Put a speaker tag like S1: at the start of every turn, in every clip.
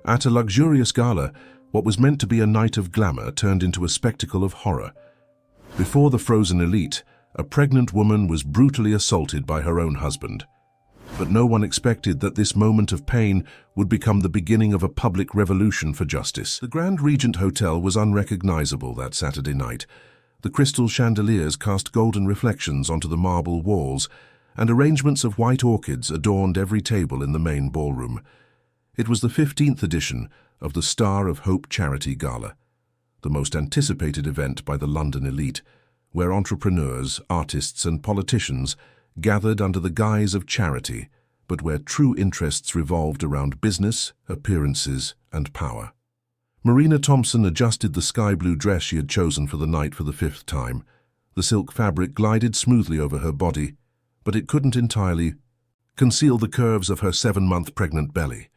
S1: At a luxurious gala, what was meant to be a night of glamour turned into a spectacle of horror. Before the frozen elite, a pregnant woman was brutally assaulted by her own husband. But no one expected that this moment of pain would become the beginning of a public revolution for justice. The Grand Regent Hotel was unrecognizable that Saturday night. The crystal chandeliers cast golden reflections onto the marble walls, and arrangements of white orchids adorned every table in the main ballroom. It was the 15th edition of the Star of Hope Charity Gala, the most anticipated event by the London elite, where entrepreneurs, artists and politicians gathered under the guise of charity, but where true interests revolved around business, appearances and power. Marina Thompson adjusted the sky-blue dress she had chosen for the night for the 5th time. The silk fabric glided smoothly over her body, but it couldn't entirely conceal the curves of her 7-month pregnant belly.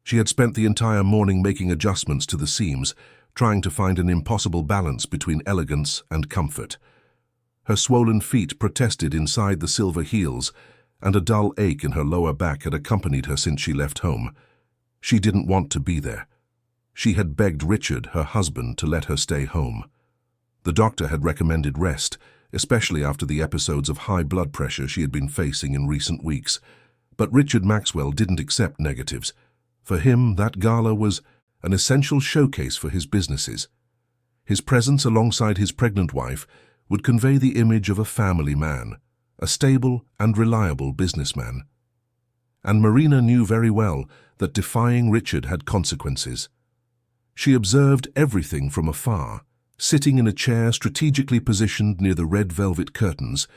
S1: She had spent the entire morning making adjustments to the seams, trying to find an impossible balance between elegance and comfort. Her swollen feet protested inside the silver heels, and a dull ache in her lower back had accompanied her since she left home. She didn't want to be there. She had begged Richard, her husband, to let her stay home. The doctor had recommended rest, especially after the episodes of high blood pressure she had been facing in recent weeks. But Richard Maxwell didn't accept negatives. For him, that gala was an essential showcase for his businesses. His presence alongside his pregnant wife would convey the image of a family man, a stable and reliable businessman. And Marina knew very well that defying Richard had consequences. She observed everything from afar, sitting in a chair strategically positioned near the red velvet curtains,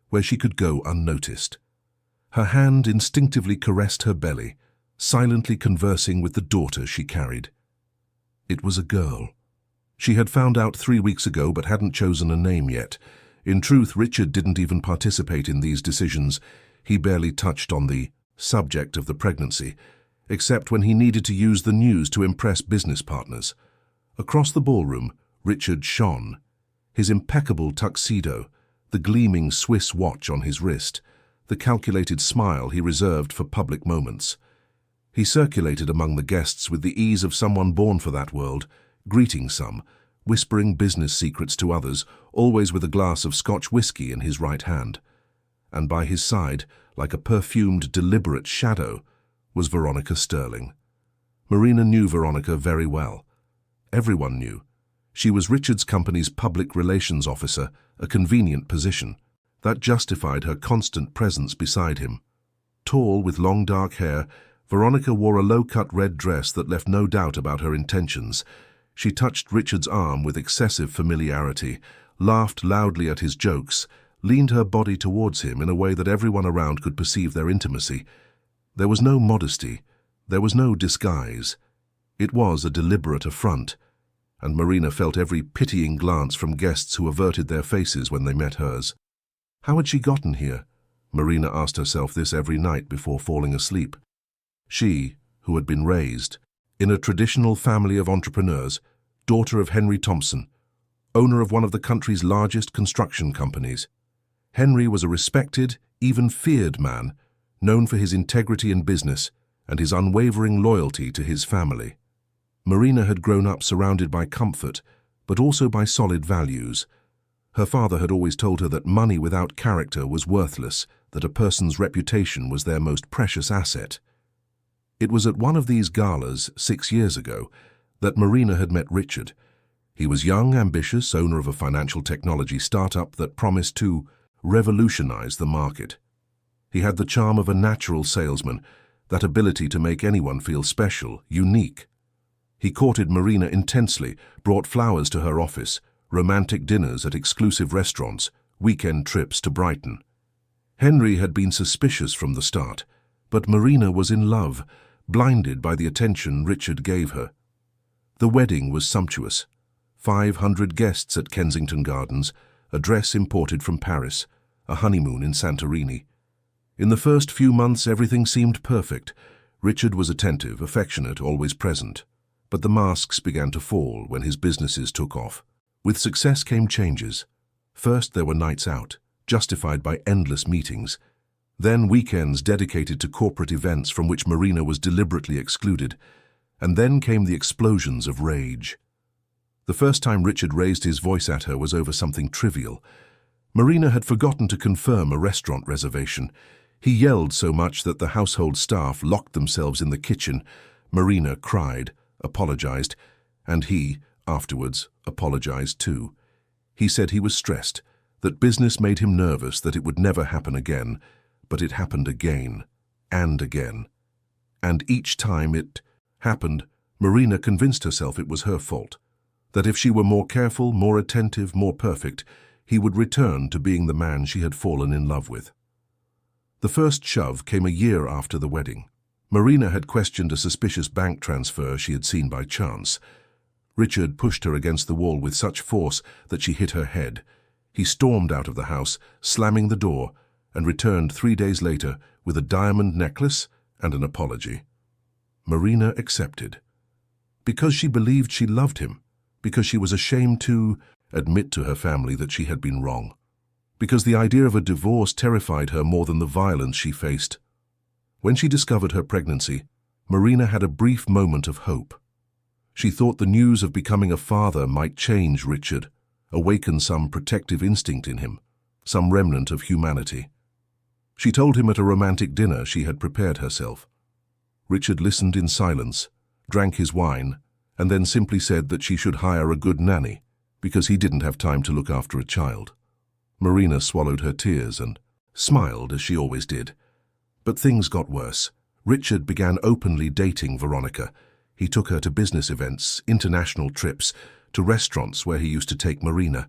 S1: where she could go unnoticed. Her hand instinctively caressed her belly, silently conversing with the daughter she carried. It was a girl. She had found out 3 weeks ago but hadn't chosen a name yet. In truth, Richard didn't even participate in these decisions. He barely touched on the subject of the pregnancy, except when he needed to use the news to impress business partners. Across the ballroom, Richard shone. His impeccable tuxedo, the gleaming Swiss watch on his wrist, the calculated smile he reserved for public moments. He circulated among the guests with the ease of someone born for that world, greeting some, whispering business secrets to others, always with a glass of Scotch whisky in his right hand. And by his side, like a perfumed, deliberate shadow, was Veronica Sterling. Marina knew Veronica very well. Everyone knew. She was Richard's company's public relations officer, a convenient position. That justified her constant presence beside him. Tall, with long dark hair, Veronica wore a low-cut red dress that left no doubt about her intentions. She touched Richard's arm with excessive familiarity, laughed loudly at his jokes, leaned her body towards him in a way that everyone around could perceive their intimacy. There was no modesty, there was no disguise. It was a deliberate affront, and Marina felt every pitying glance from guests who averted their faces when they met hers. How had she gotten here? Marina asked herself this every night before falling asleep. She, who had been raised in a traditional family of entrepreneurs, daughter of Henry Thompson, owner of one of the country's largest construction companies. Henry was a respected, even feared man, known for his integrity in business and his unwavering loyalty to his family. Marina had grown up surrounded by comfort, but also by solid values. Her father had always told her that money without character was worthless, that a person's reputation was their most precious asset. It was at one of these galas 6 years ago that Marina had met Richard. He was young, ambitious, owner of a financial technology startup that promised to revolutionize the market. He had the charm of a natural salesman, that ability to make anyone feel special, unique. He courted Marina intensely, brought flowers to her office, romantic dinners at exclusive restaurants, weekend trips to Brighton. Henry had been suspicious from the start, but Marina was in love, blinded by the attention Richard gave her. The wedding was sumptuous. 500 guests at Kensington Gardens, a dress imported from Paris, a honeymoon in Santorini. In the first few months, everything seemed perfect. Richard was attentive, affectionate, always present. But the masks began to fall when his businesses took off. With success came changes. First, there were nights out, justified by endless meetings. Then weekends dedicated to corporate events from which Marina was deliberately excluded. And then came the explosions of rage. The first time Richard raised his voice at her was over something trivial. Marina had forgotten to confirm a restaurant reservation. He yelled so much that the household staff locked themselves in the kitchen. Marina cried, apologized, and he, afterwards, apologized too. He said he was stressed, that business made him nervous, that it would never happen again, but it happened again, and again. And each time it happened, Marina convinced herself it was her fault, that if she were more careful, more attentive, more perfect, he would return to being the man she had fallen in love with. The first shove came a year after the wedding. Marina had questioned a suspicious bank transfer she had seen by chance. Richard pushed her against the wall with such force that she hit her head. He stormed out of the house, slamming the door, and returned 3 days later with a diamond necklace and an apology. Marina accepted. Because she believed she loved him, because she was ashamed to admit to her family that she had been wrong, because the idea of a divorce terrified her more than the violence she faced. When she discovered her pregnancy, Marina had a brief moment of hope. She thought the news of becoming a father might change Richard, awaken some protective instinct in him, some remnant of humanity. She told him at a romantic dinner she had prepared herself. Richard listened in silence, drank his wine, and then simply said that she should hire a good nanny, because he didn't have time to look after a child. Marina swallowed her tears and smiled, as she always did. But things got worse. Richard began openly dating Veronica. He took her to business events, international trips, to restaurants where he used to take Marina.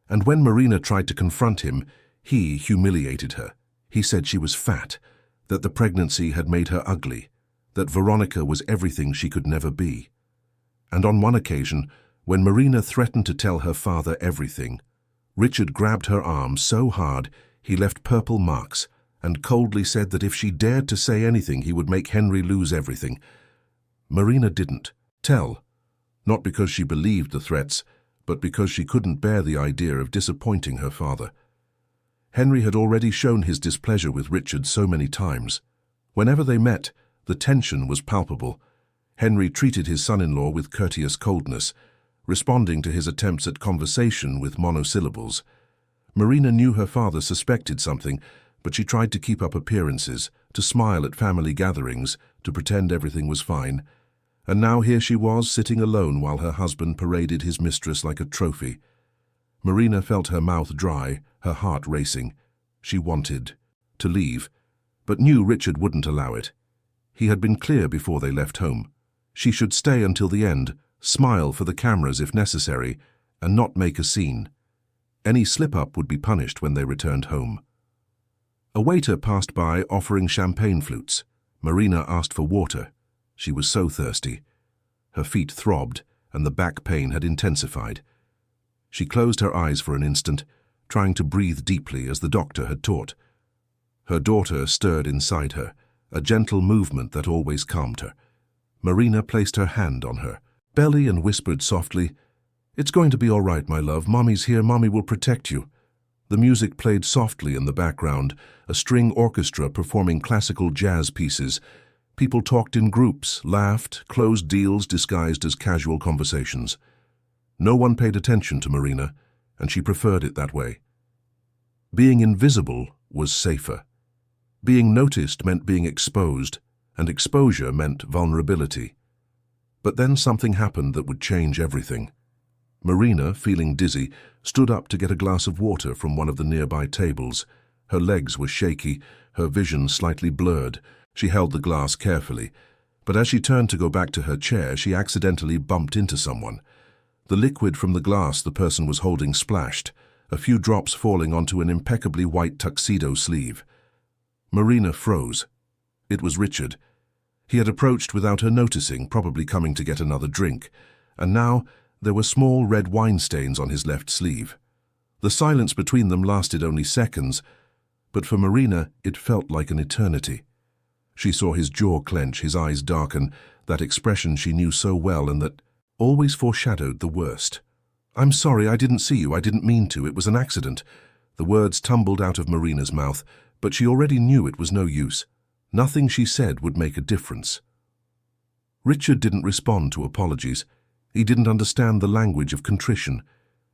S1: And when Marina tried to confront him, he humiliated her. He said she was fat, that the pregnancy had made her ugly, that Veronica was everything she could never be. And on one occasion, when Marina threatened to tell her father everything, Richard grabbed her arm so hard he left purple marks and coldly said that if she dared to say anything, he would make Henry lose everything. Marina didn't tell, not because she believed the threats, but because she couldn't bear the idea of disappointing her father. Henry had already shown his displeasure with Richard so many times. Whenever they met, the tension was palpable. Henry treated his son-in-law with courteous coldness, responding to his attempts at conversation with monosyllables. Marina knew her father suspected something, but she tried to keep up appearances, to smile at family gatherings, to pretend everything was fine. And now here she was, sitting alone while her husband paraded his mistress like a trophy. Marina felt her mouth dry, her heart racing. She wanted to leave, but knew Richard wouldn't allow it. He had been clear before they left home. She should stay until the end, smile for the cameras if necessary, and not make a scene. Any slip-up would be punished when they returned home. A waiter passed by offering champagne flutes. Marina asked for water. She was so thirsty. Her feet throbbed, and the back pain had intensified. She closed her eyes for an instant, trying to breathe deeply as the doctor had taught. Her daughter stirred inside her, a gentle movement that always calmed her. Marina placed her hand on her belly and whispered softly, "It's going to be all right, my love. Mommy's here. Mommy will protect you." The music played softly in the background, a string orchestra performing classical jazz pieces. People talked in groups, laughed, closed deals disguised as casual conversations. No one paid attention to Marina, and she preferred it that way. Being invisible was safer. Being noticed meant being exposed, and exposure meant vulnerability. But then something happened that would change everything. Marina, feeling dizzy, stood up to get a glass of water from one of the nearby tables. Her legs were shaky, her vision slightly blurred. She held the glass carefully, but as she turned to go back to her chair, she accidentally bumped into someone. The liquid from the glass the person was holding splashed, a few drops falling onto an impeccably white tuxedo sleeve. Marina froze. It was Richard. He had approached without her noticing, probably coming to get another drink, and now there were small red wine stains on his left sleeve. The silence between them lasted only seconds, but for Marina it felt like an eternity. She saw his jaw clench, his eyes darken, that expression she knew so well and that always foreshadowed the worst. "I'm sorry, I didn't see you, I didn't mean to, it was an accident." The words tumbled out of Marina's mouth, but she already knew it was no use. Nothing she said would make a difference. Richard didn't respond to apologies. He didn't understand the language of contrition.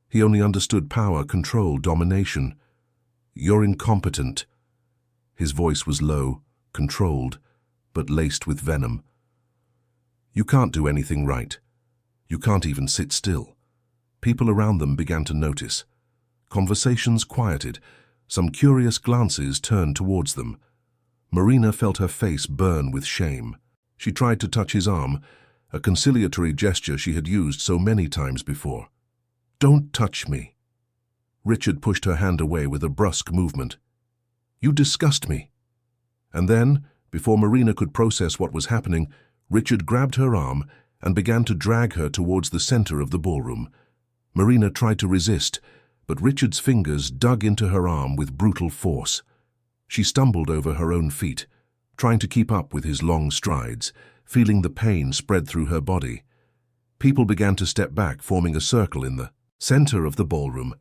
S1: He only understood power, control, domination. "You're incompetent." His voice was low, controlled, but laced with venom. "You can't do anything right. You can't even sit still." People around them began to notice. Conversations quieted. Some curious glances turned towards them. Marina felt her face burn with shame. She tried to touch his arm, a conciliatory gesture she had used so many times before. "Don't touch me." Richard pushed her hand away with a brusque movement. "You disgust me." And then, before Marina could process what was happening, Richard grabbed her arm and began to drag her towards the center of the ballroom. Marina tried to resist, but Richard's fingers dug into her arm with brutal force. She stumbled over her own feet, trying to keep up with his long strides, feeling the pain spread through her body. People began to step back, forming a circle in the center of the ballroom.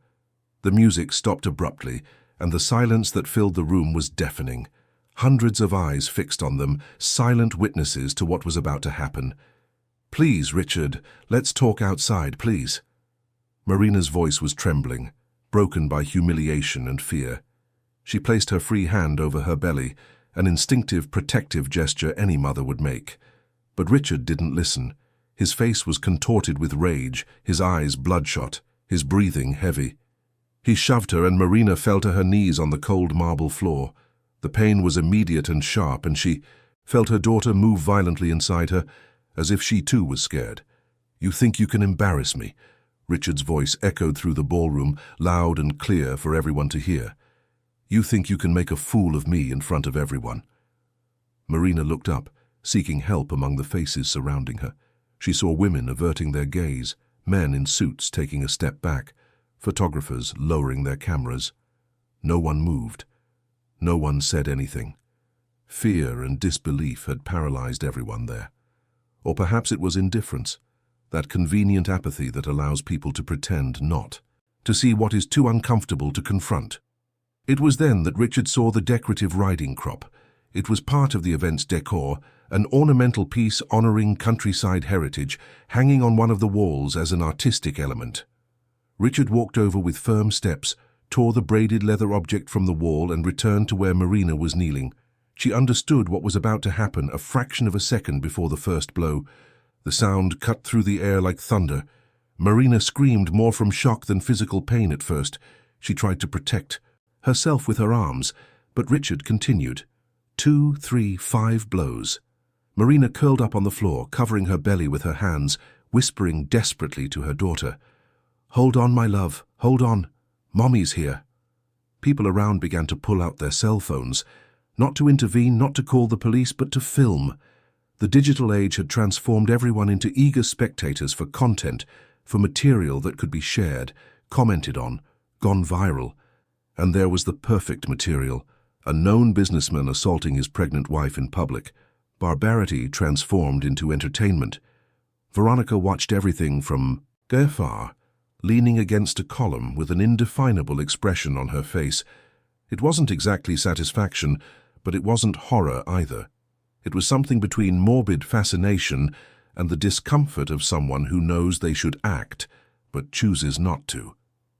S1: The music stopped abruptly, and the silence that filled the room was deafening. Hundreds of eyes fixed on them, silent witnesses to what was about to happen. "Please, Richard, let's talk outside, please." Marina's voice was trembling, broken by humiliation and fear. She placed her free hand over her belly, an instinctive, protective gesture any mother would make. But Richard didn't listen. His face was contorted with rage, his eyes bloodshot, his breathing heavy. He shoved her, and Marina fell to her knees on the cold marble floor. The pain was immediate and sharp, and she felt her daughter move violently inside her, as if she too was scared. "You think you can embarrass me?" Richard's voice echoed through the ballroom, loud and clear for everyone to hear. "You think you can make a fool of me in front of everyone?" Marina looked up, seeking help among the faces surrounding her. She saw women averting their gaze, men in suits taking a step back, photographers lowering their cameras. No one moved. No one said anything. Fear and disbelief had paralyzed everyone there. Or perhaps it was indifference, that convenient apathy that allows people to pretend not, to see what is too uncomfortable to confront. It was then that Richard saw the decorative riding crop. It was part of the event's decor, an ornamental piece honoring countryside heritage, hanging on one of the walls as an artistic element. Richard walked over with firm steps, tore the braided leather object from the wall, and returned to where Marina was kneeling. She understood what was about to happen a fraction of a second before the first blow. The sound cut through the air like thunder. Marina screamed more from shock than physical pain at first. She tried to protect herself with her arms, but Richard continued. 2, 3, 5 blows. Marina curled up on the floor, covering her belly with her hands, whispering desperately to her daughter. "Hold on, my love, hold on. Mommy's here." People around began to pull out their cell phones, not to intervene, not to call the police, but to film. The digital age had transformed everyone into eager spectators for content, for material that could be shared, commented on, gone viral. And there was the perfect material, a known businessman assaulting his pregnant wife in public, barbarity transformed into entertainment. Veronica watched everything from afar, leaning against a column with an indefinable expression on her face. It wasn't exactly satisfaction, but it wasn't horror either. It was something between morbid fascination and the discomfort of someone who knows they should act, but chooses not to.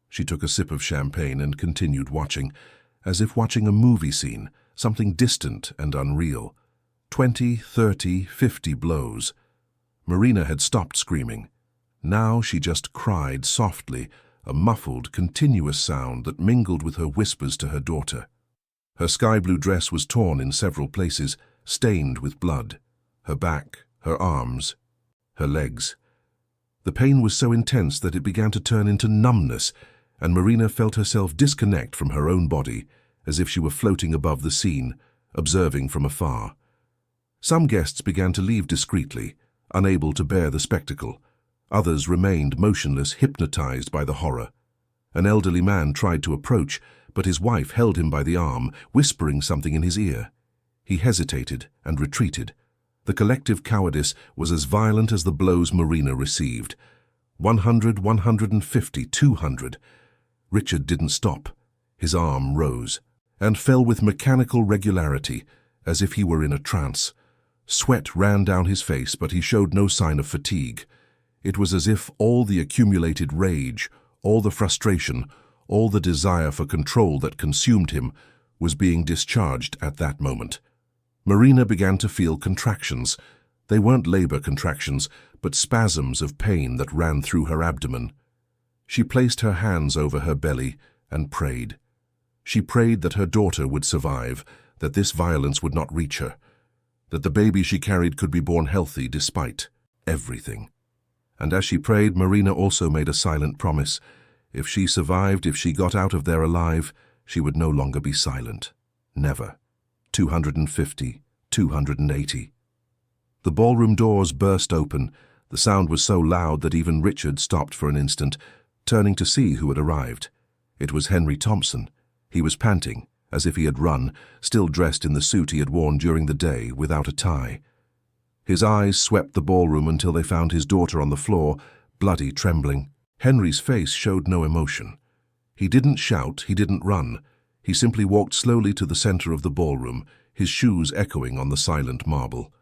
S1: She took a sip of champagne and continued watching, as if watching a movie scene, something distant and unreal. 20, 30, 50 blows. Marina had stopped screaming. Now she just cried softly, a muffled, continuous sound that mingled with her whispers to her daughter. Her sky-blue dress was torn in several places, stained with blood. Her back, her arms, her legs. The pain was so intense that it began to turn into numbness, and Marina felt herself disconnect from her own body, as if she were floating above the scene, observing from afar. Some guests began to leave discreetly, unable to bear the spectacle. Others remained motionless, hypnotized by the horror. An elderly man tried to approach, but his wife held him by the arm, whispering something in his ear. He hesitated and retreated. The collective cowardice was as violent as the blows Marina received. 100, 150, 200. Richard didn't stop. His arm rose and fell with mechanical regularity, as if he were in a trance. Sweat ran down his face, but he showed no sign of fatigue. It was as if all the accumulated rage, all the frustration, all the desire for control that consumed him was being discharged at that moment. Marina began to feel contractions. They weren't labor contractions, but spasms of pain that ran through her abdomen. She placed her hands over her belly and prayed. She prayed that her daughter would survive, that this violence would not reach her, that the baby she carried could be born healthy despite everything. And as she prayed, Marina also made a silent promise. If she survived, if she got out of there alive, she would no longer be silent. Never. 250, 280. The ballroom doors burst open. The sound was so loud that even Richard stopped for an instant, turning to see who had arrived. It was Henry Thompson. He was panting, as if he had run, still dressed in the suit he had worn during the day, without a tie. His eyes swept the ballroom until they found his daughter on the floor, bloody, trembling. Henry's face showed no emotion. He didn't shout, he didn't run. He simply walked slowly to the center of the ballroom, his shoes echoing on the silent marble.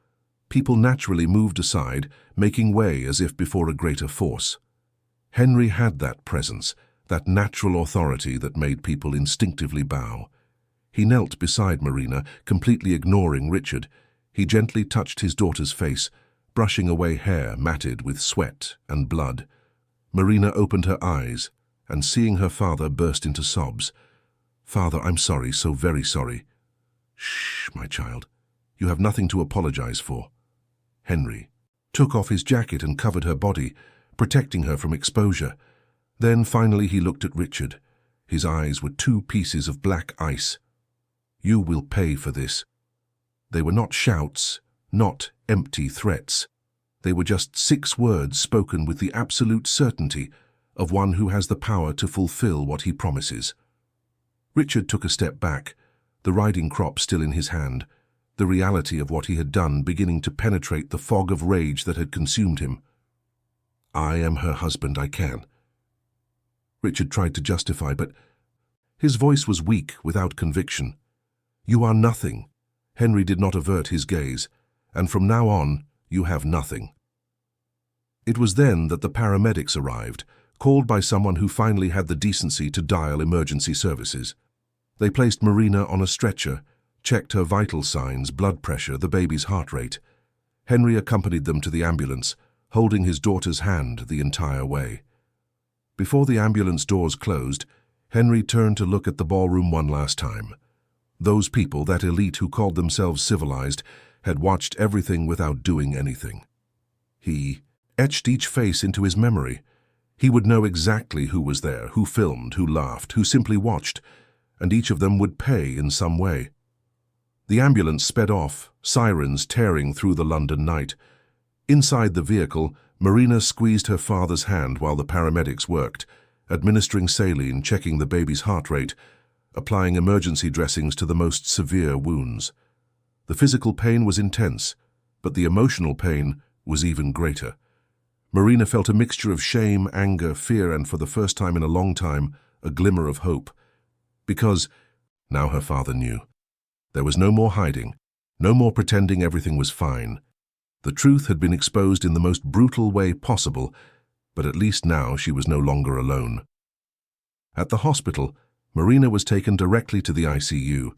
S1: People naturally moved aside, making way as if before a greater force. Henry had that presence, that natural authority that made people instinctively bow. He knelt beside Marina, completely ignoring Richard. He gently touched his daughter's face, brushing away hair matted with sweat and blood. Marina opened her eyes, and seeing her father, burst into sobs. "Father, I'm sorry, so very sorry." "Shh, my child. You have nothing to apologize for." Henry took off his jacket and covered her body, protecting her from exposure. Then finally he looked at Richard. His eyes were two pieces of black ice. "You will pay for this." They were not shouts, not empty threats. They were just 6 words spoken with the absolute certainty of one who has the power to fulfill what he promises. Richard took a step back, the riding crop still in his hand, the reality of what he had done beginning to penetrate the fog of rage that had consumed him. "I am her husband, I can." Richard tried to justify, but his voice was weak, without conviction. "You are nothing." Henry did not avert his gaze. "And from now on, you have nothing." It was then that the paramedics arrived, called by someone who finally had the decency to dial emergency services. They placed Marina on a stretcher, checked her vital signs, blood pressure, the baby's heart rate. Henry accompanied them to the ambulance, holding his daughter's hand the entire way. Before the ambulance doors closed, Henry turned to look at the ballroom one last time. Those people, that elite who called themselves civilized, had watched everything without doing anything. He etched each face into his memory. He would know exactly who was there, who filmed, who laughed, who simply watched, and each of them would pay in some way. The ambulance sped off, sirens tearing through the London night. Inside the vehicle, Marina squeezed her father's hand while the paramedics worked, administering saline, checking the baby's heart rate, applying emergency dressings to the most severe wounds. The physical pain was intense, but the emotional pain was even greater. Marina felt a mixture of shame, anger, fear, and for the first time in a long time, a glimmer of hope. Because now her father knew. There was no more hiding, no more pretending everything was fine. The truth had been exposed in the most brutal way possible, but at least now she was no longer alone. At the hospital, Marina was taken directly to the ICU.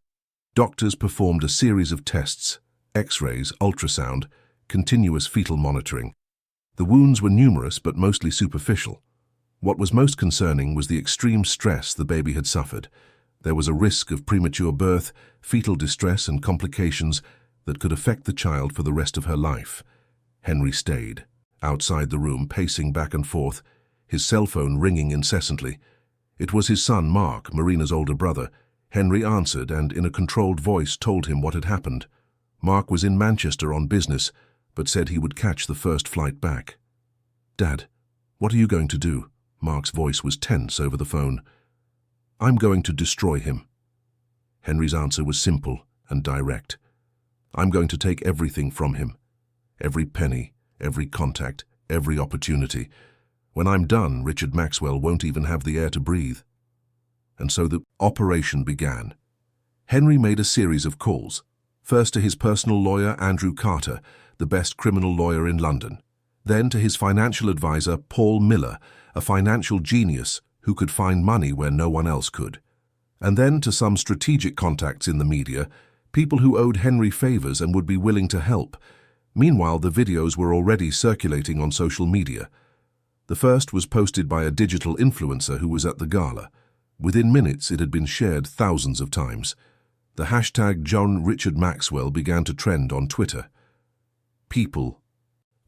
S1: Doctors performed a series of tests, X-rays, ultrasound, continuous fetal monitoring. The wounds were numerous but mostly superficial. What was most concerning was the extreme stress the baby had suffered. There was a risk of premature birth, fetal distress and complications that could affect the child for the rest of her life. Henry stayed, outside the room, pacing back and forth, his cell phone ringing incessantly. It was his son, Mark, Marina's older brother. Henry answered and, in a controlled voice, told him what had happened. Mark was in Manchester on business, but said he would catch the first flight back. "Dad, what are you going to do?" Mark's voice was tense over the phone. "I'm going to destroy him." Henry's answer was simple and direct. "I'm going to take everything from him. Every penny, every contact, every opportunity. When I'm done, Richard Maxwell won't even have the air to breathe." And so the operation began. Henry made a series of calls. First to his personal lawyer, Andrew Carter, the best criminal lawyer in London. Then to his financial advisor, Paul Miller, a financial genius who could find money where no one else could. And then to some strategic contacts in the media, people who owed Henry favors and would be willing to help. Meanwhile, the videos were already circulating on social media. The first was posted by a digital influencer who was at the gala. Within minutes, it had been shared thousands of times. The hashtag John Richard Maxwell began to trend on Twitter. People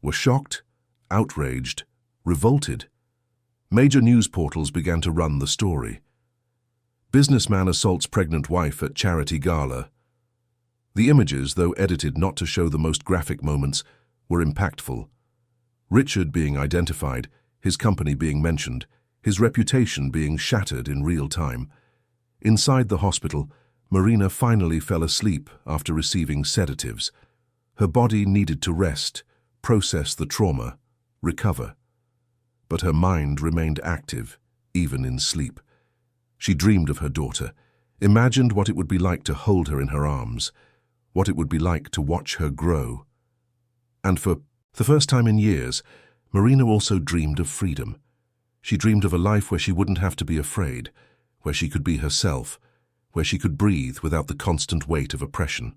S1: were shocked, outraged, revolted. Major news portals began to run the story. Businessman assaults pregnant wife at charity gala. The images, though edited not to show the most graphic moments, were impactful. Richard being identified, his company being mentioned, his reputation being shattered in real time. Inside the hospital, Marina finally fell asleep after receiving sedatives. Her body needed to rest, process the trauma, recover. But her mind remained active, even in sleep. She dreamed of her daughter, imagined what it would be like to hold her in her arms, what it would be like to watch her grow. And for the first time in years, Marina also dreamed of freedom. She dreamed of a life where she wouldn't have to be afraid, where she could be herself, where she could breathe without the constant weight of oppression.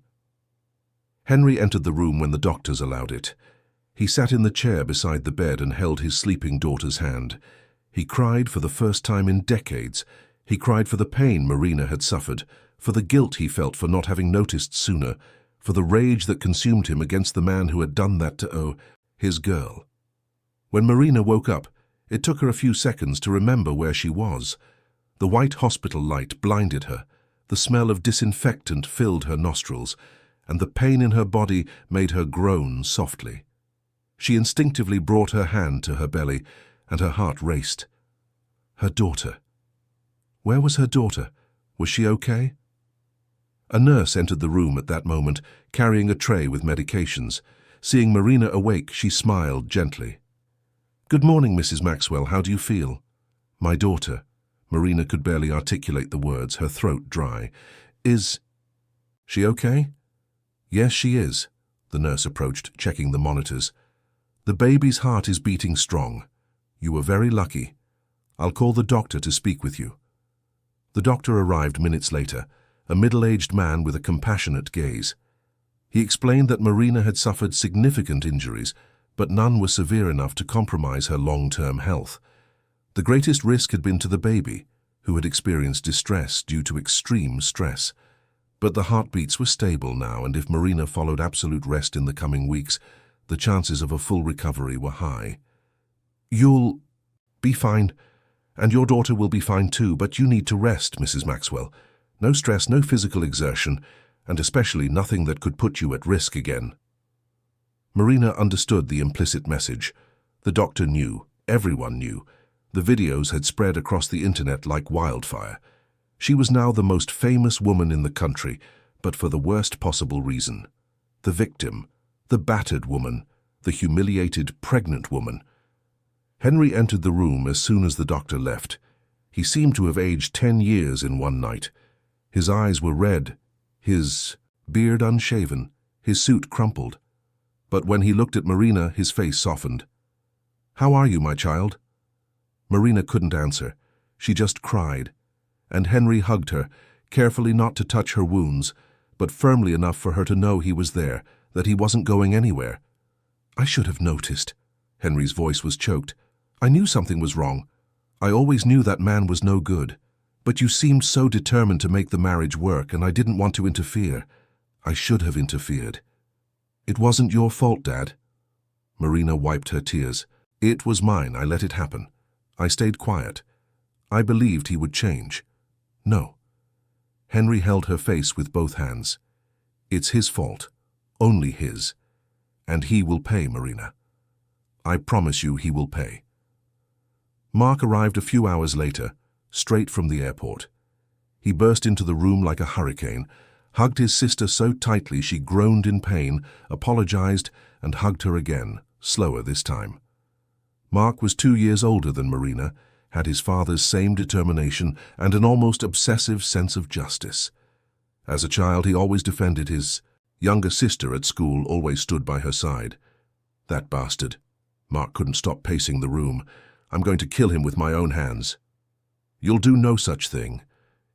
S1: Henry entered the room when the doctors allowed it. He sat in the chair beside the bed and held his sleeping daughter's hand. He cried for the first time in decades. He cried for the pain Marina had suffered, for the guilt he felt for not having noticed sooner, for the rage that consumed him against the man who had done that to his girl. When Marina woke up, it took her a few seconds to remember where she was. The white hospital light blinded her, the smell of disinfectant filled her nostrils, and the pain in her body made her groan softly. She instinctively brought her hand to her belly, and her heart raced. Her daughter. Where was her daughter? Was she okay? A nurse entered the room at that moment, carrying a tray with medications. Seeing Marina awake, she smiled gently. "Good morning, Mrs. Maxwell. How do you feel?" "My daughter." Marina could barely articulate the words, her throat dry. "Is she okay?" "Yes, she is." The nurse approached, checking the monitors. "The baby's heart is beating strong. You were very lucky. I'll call the doctor to speak with you." The doctor arrived minutes later, a middle-aged man with a compassionate gaze. He explained that Marina had suffered significant injuries, but none were severe enough to compromise her long-term health. The greatest risk had been to the baby, who had experienced distress due to extreme stress. But the heartbeats were stable now, and if Marina followed absolute rest in the coming weeks, the chances of a full recovery were high. "You'll be fine, and your daughter will be fine too, but you need to rest, Mrs. Maxwell. No stress, no physical exertion, and especially nothing that could put you at risk again." Marina understood the implicit message. The doctor knew, everyone knew. The videos had spread across the internet like wildfire. She was now the most famous woman in the country, but for the worst possible reason. The victim, the battered woman, the humiliated pregnant woman. Henry entered the room as soon as the doctor left. He seemed to have aged 10 years in one night. His eyes were red, his beard unshaven, his suit crumpled. But when he looked at Marina, his face softened. "How are you, my child?" Marina couldn't answer. She just cried. And Henry hugged her, carefully not to touch her wounds, but firmly enough for her to know he was there, that he wasn't going anywhere. "I should have noticed." Henry's voice was choked. "I knew something was wrong. I always knew that man was no good. But you seemed so determined to make the marriage work, and I didn't want to interfere. I should have interfered." "It wasn't your fault, Dad." Marina wiped her tears. "It was mine. I let it happen. I stayed quiet. I believed he would change." "No." Henry held her face with both hands. "It's his fault. Only his. And he will pay, Marina. I promise you he will pay." Mark arrived a few hours later, straight from the airport. He burst into the room like a hurricane, hugged his sister so tightly she groaned in pain, apologized, and hugged her again, slower this time. Mark was 2 years older than Marina, had his father's same determination and an almost obsessive sense of justice. As a child, he always defended his Younger sister at school always stood by her side. That bastard. Mark couldn't stop pacing the room. I'm going to kill him with my own hands. You'll do no such thing.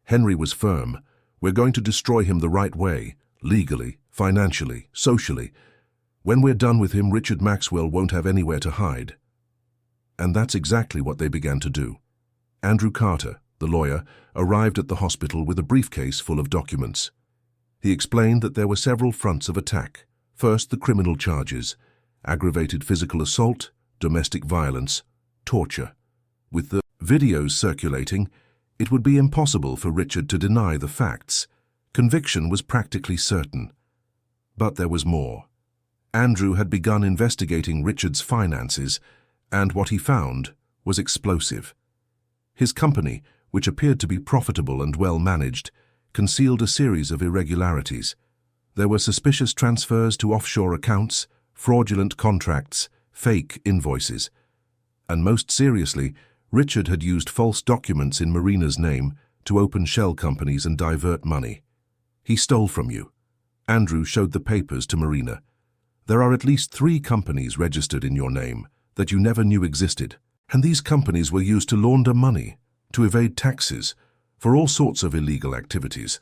S1: Henry was firm. We're going to destroy him the right way, legally, financially, socially. When we're done with him, Richard Maxwell won't have anywhere to hide. And that's exactly what they began to do. Andrew Carter, the lawyer, arrived at the hospital with a briefcase full of documents. He explained that there were several fronts of attack. First, the criminal charges, aggravated physical assault, domestic violence, torture. With the videos circulating, it would be impossible for Richard to deny the facts. Conviction was practically certain. But there was more. Andrew had begun investigating Richard's finances, and what he found was explosive. His company, which appeared to be profitable and well managed, concealed a series of irregularities. There were suspicious transfers to offshore accounts, fraudulent contracts, fake invoices. And most seriously, Richard had used false documents in Marina's name to open shell companies and divert money. He stole from you. Andrew showed the papers to Marina. There are at least 3 companies registered in your name that you never knew existed, and these companies were used to launder money, to evade taxes, for all sorts of illegal activities.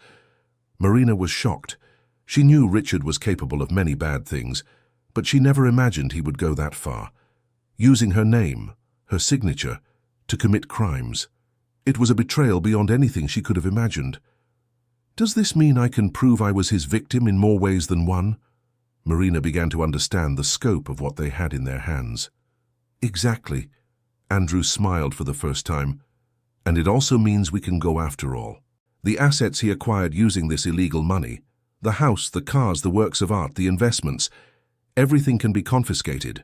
S1: Marina was shocked. She knew Richard was capable of many bad things, but she never imagined he would go that far, using her name, her signature, to commit crimes. It was a betrayal beyond anything she could have imagined. Does this mean I can prove I was his victim in more ways than one? Marina began to understand the scope of what they had in their hands. Exactly. Andrew smiled for the first time. And it also means we can go after all. The assets he acquired using this illegal money, the house, the cars, the works of art, the investments, everything can be confiscated.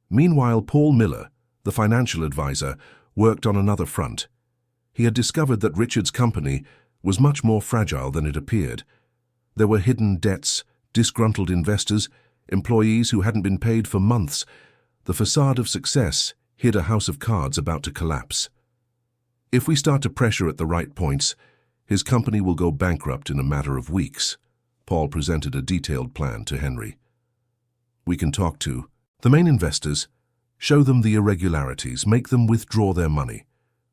S1: Meanwhile, Paul Miller, the financial advisor, worked on another front. He had discovered that Richard's company was much more fragile than it appeared. There were hidden debts, disgruntled investors, employees who hadn't been paid for months. The facade of success hid a house of cards about to collapse. If we start to pressure at the right points, his company will go bankrupt in a matter of weeks. Paul presented a detailed plan to Henry. We can talk to the main investors, show them the irregularities, make them withdraw their money.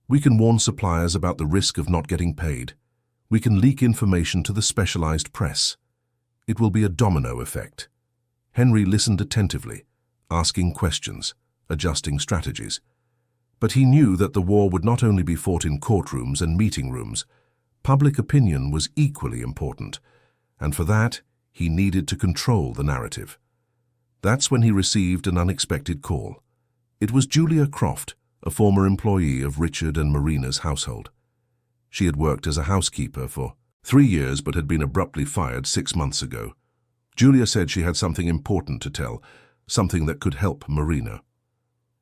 S1: We can warn suppliers about the risk of not getting paid. We can leak information to the specialized press. It will be a domino effect. Henry listened attentively, asking questions, adjusting strategies. But he knew that the war would not only be fought in courtrooms and meeting rooms. Public opinion was equally important, and for that, he needed to control the narrative. That's when he received an unexpected call. It was Julia Croft, a former employee of Richard and Marina's household. She had worked as a housekeeper for 3 years but had been abruptly fired 6 months ago. Julia said she had something important to tell, something that could help Marina.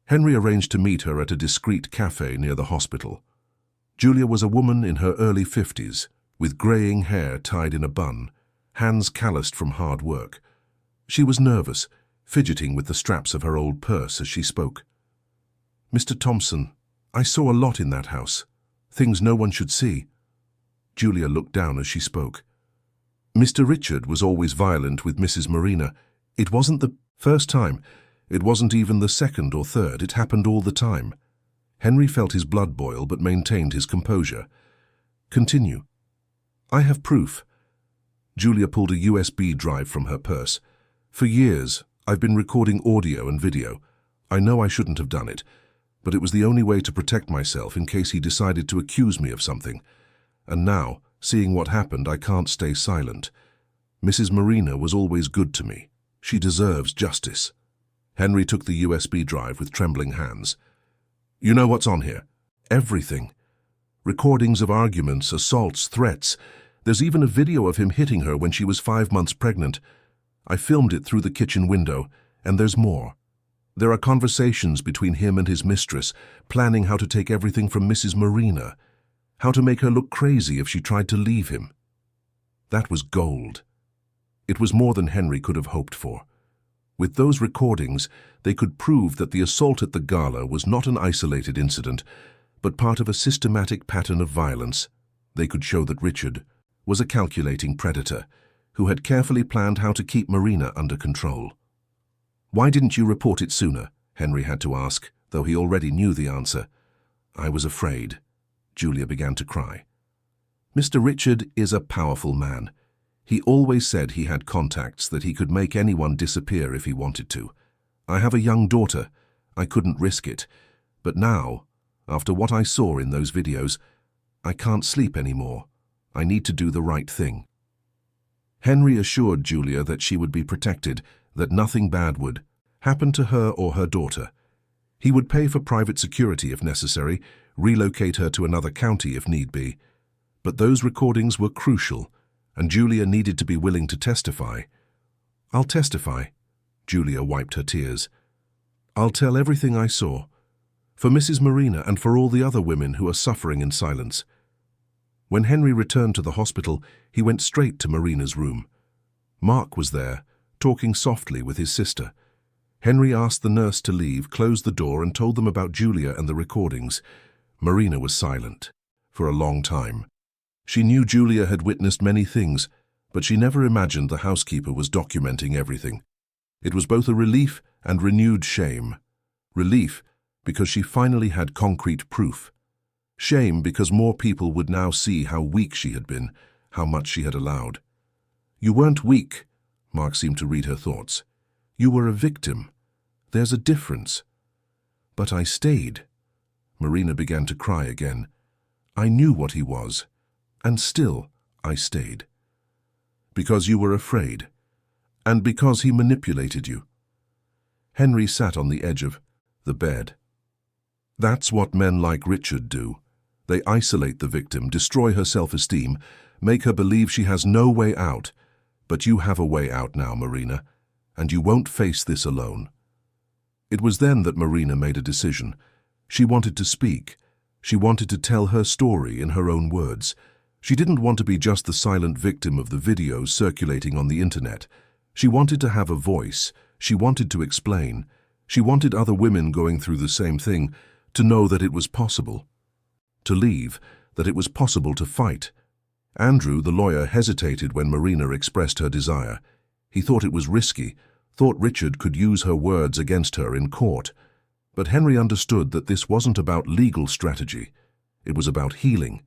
S1: Henry arranged to meet her at a discreet cafe near the hospital. Julia was a woman in her early 50s, with graying hair tied in a bun, hands calloused from hard work. She was nervous, fidgeting with the straps of her old purse as she spoke. Mr. Thompson, I saw a lot in that house. Things no one should see. Julia looked down as she spoke. Mr. Richard was always violent with Mrs. Marina. It wasn't the first time. It wasn't even the second or third. It happened all the time. Henry felt his blood boil but maintained his composure. Continue. I have proof. Julia pulled a USB drive from her purse. For years, I've been recording audio and video. I know I shouldn't have done it, but it was the only way to protect myself in case he decided to accuse me of something. And now, seeing what happened, I can't stay silent. Mrs. Marina was always good to me. She deserves justice. Henry took the USB drive with trembling hands. You know what's on here? Everything. Recordings of arguments, assaults, threats. There's even a video of him hitting her when she was 5 months pregnant. I filmed it through the kitchen window, and there's more. There are conversations between him and his mistress, planning how to take everything from Mrs. Marina, how to make her look crazy if she tried to leave him. That was gold. It was more than Henry could have hoped for. With those recordings, they could prove that the assault at the gala was not an isolated incident, but part of a systematic pattern of violence. They could show that Richard was a calculating predator who had carefully planned how to keep Marina under control. "Why didn't you report it sooner?" Henry had to ask, though he already knew the answer. "I was afraid." Julia began to cry. "Mr. Richard is a powerful man. He always said he had contacts, that he could make anyone disappear if he wanted to. I have a young daughter. I couldn't risk it. But now, after what I saw in those videos, I can't sleep anymore. I need to do the right thing." Henry assured Julia that she would be protected, that nothing bad would happen to her or her daughter. He would pay for private security if necessary, relocate her to another county if need be. But those recordings were crucial, and Julia needed to be willing to testify. "I'll testify." Julia wiped her tears. "I'll tell everything I saw, for Mrs. Marina and for all the other women who are suffering in silence." When Henry returned to the hospital, he went straight to Marina's room. Mark was there, talking softly with his sister. Henry asked the nurse to leave, closed the door, and told them about Julia and the recordings. Marina was silent for a long time. She knew Julia had witnessed many things, but she never imagined the housekeeper was documenting everything. It was both a relief and renewed shame. Relief because she finally had concrete proof. Shame because more people would now see how weak she had been, how much she had allowed. "You weren't weak," Mark seemed to read her thoughts. "You were a victim. There's a difference." "But I stayed." Marina began to cry again. "I knew what he was, and still I stayed." "Because you were afraid, and because he manipulated you." Henry sat on the edge of the bed. "That's what men like Richard do. They isolate the victim, destroy her self-esteem, make her believe she has no way out. But you have a way out now, Marina, and you won't face this alone." It was then that Marina made a decision. She wanted to speak. She wanted to tell her story in her own words. She didn't want to be just the silent victim of the videos circulating on the internet. She wanted to have a voice. She wanted to explain. She wanted other women going through the same thing to know that it was possible. To leave, that it was possible to fight. Andrew, the lawyer, hesitated when Marina expressed her desire. He thought it was risky, thought Richard could use her words against her in court. But Henry understood that this wasn't about legal strategy. It was about healing.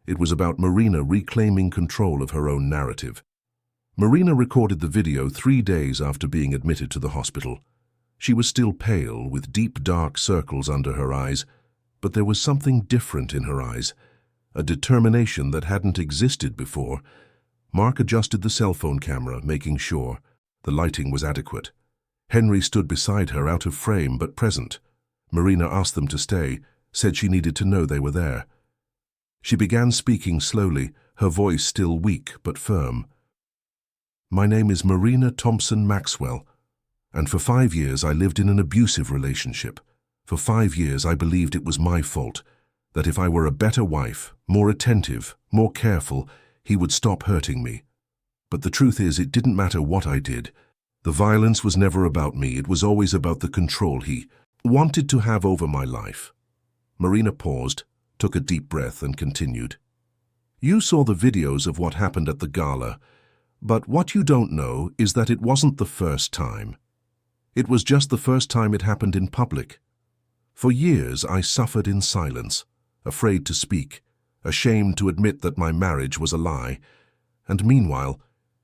S1: It was about Marina reclaiming control of her own narrative. Marina recorded the video 3 days after being admitted to the hospital. She was still pale, with deep dark circles under her eyes, but there was something different in her eyes, a determination that hadn't existed before. Mark adjusted the cell phone camera, making sure the lighting was adequate. Henry stood beside her, out of frame but present. Marina asked them to stay, said she needed to know they were there. She began speaking slowly, her voice still weak but firm. "My name is Marina Thompson Maxwell, and for 5 years I lived in an abusive relationship. For 5 years I believed it was my fault, that if I were a better wife, more attentive, more careful, he would stop hurting me. But the truth is, it didn't matter what I did. The violence was never about me, it was always about the control he wanted to have over my life." Marina paused, took a deep breath, and continued. "You saw the videos of what happened at the gala, but what you don't know is that it wasn't the first time. It was just the first time it happened in public. For years I suffered in silence, afraid to speak, ashamed to admit that my marriage was a lie. And meanwhile,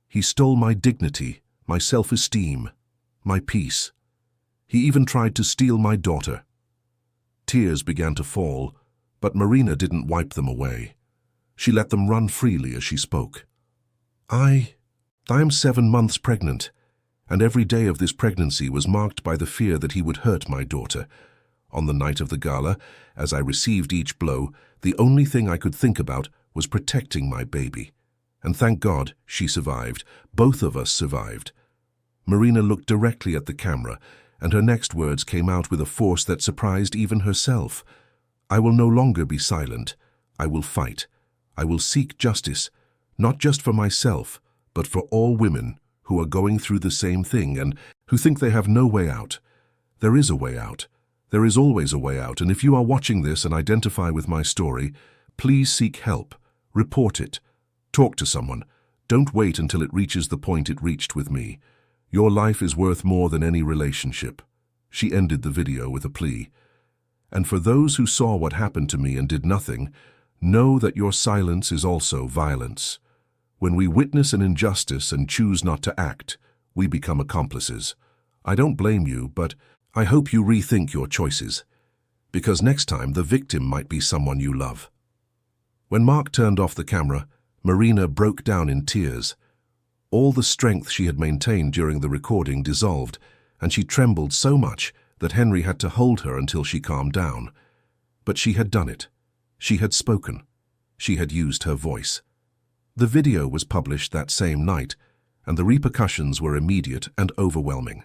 S1: he stole my dignity, my self-esteem, my peace. He even tried to steal my daughter." Tears began to fall, but Marina didn't wipe them away. She let them run freely as she spoke. I am 7 months pregnant, and every day of this pregnancy was marked by the fear that he would hurt my daughter. On the night of the gala, as I received each blow, the only thing I could think about was protecting my baby. And thank God, she survived. Both of us survived." Marina looked directly at the camera, and her next words came out with a force that surprised even herself. "I will no longer be silent. I will fight. I will seek justice, not just for myself, but for all women who are going through the same thing and who think they have no way out. There is a way out. There is always a way out, and if you are watching this and identify with my story, please seek help. Report it. Talk to someone. Don't wait until it reaches the point it reached with me. Your life is worth more than any relationship." She ended the video with a plea. "And for those who saw what happened to me and did nothing, know that your silence is also violence. When we witness an injustice and choose not to act, we become accomplices. I don't blame you, but I hope you rethink your choices, because next time the victim might be someone you love." When Mark turned off the camera, Marina broke down in tears. All the strength she had maintained during the recording dissolved, and she trembled so much that Henry had to hold her until she calmed down. But she had done it. She had spoken. She had used her voice. The video was published that same night, and the repercussions were immediate and overwhelming.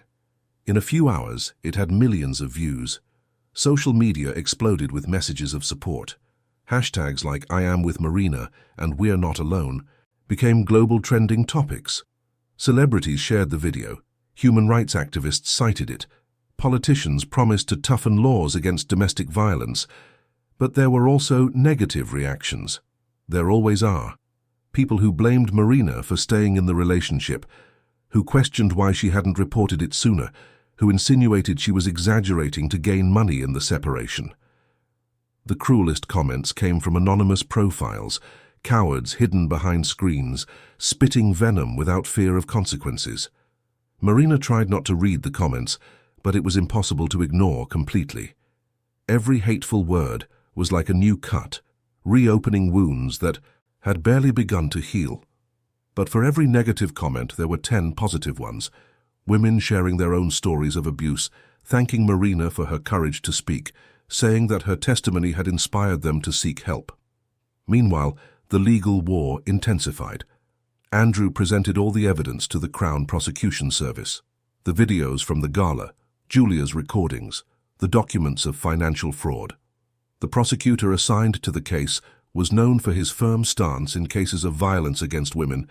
S1: In a few hours, it had millions of views. Social media exploded with messages of support. Hashtags like "I am with Marina" and "We're not alone" became global trending topics. Celebrities shared the video. Human rights activists cited it. Politicians promised to toughen laws against domestic violence. But there were also negative reactions. There always are. People who blamed Marina for staying in the relationship, who questioned why she hadn't reported it sooner, who insinuated she was exaggerating to gain money in the separation. The cruelest comments came from anonymous profiles, cowards hidden behind screens, spitting venom without fear of consequences. Marina tried not to read the comments, but it was impossible to ignore completely. Every hateful word was like a new cut, reopening wounds that had barely begun to heal. But for every negative comment, there were 10 positive ones. Women sharing their own stories of abuse, thanking Marina for her courage to speak, saying that her testimony had inspired them to seek help. Meanwhile, the legal war intensified. Andrew presented all the evidence to the Crown Prosecution Service. The videos from the gala, Julia's recordings, the documents of financial fraud. The prosecutor assigned to the case was known for his firm stance in cases of violence against women,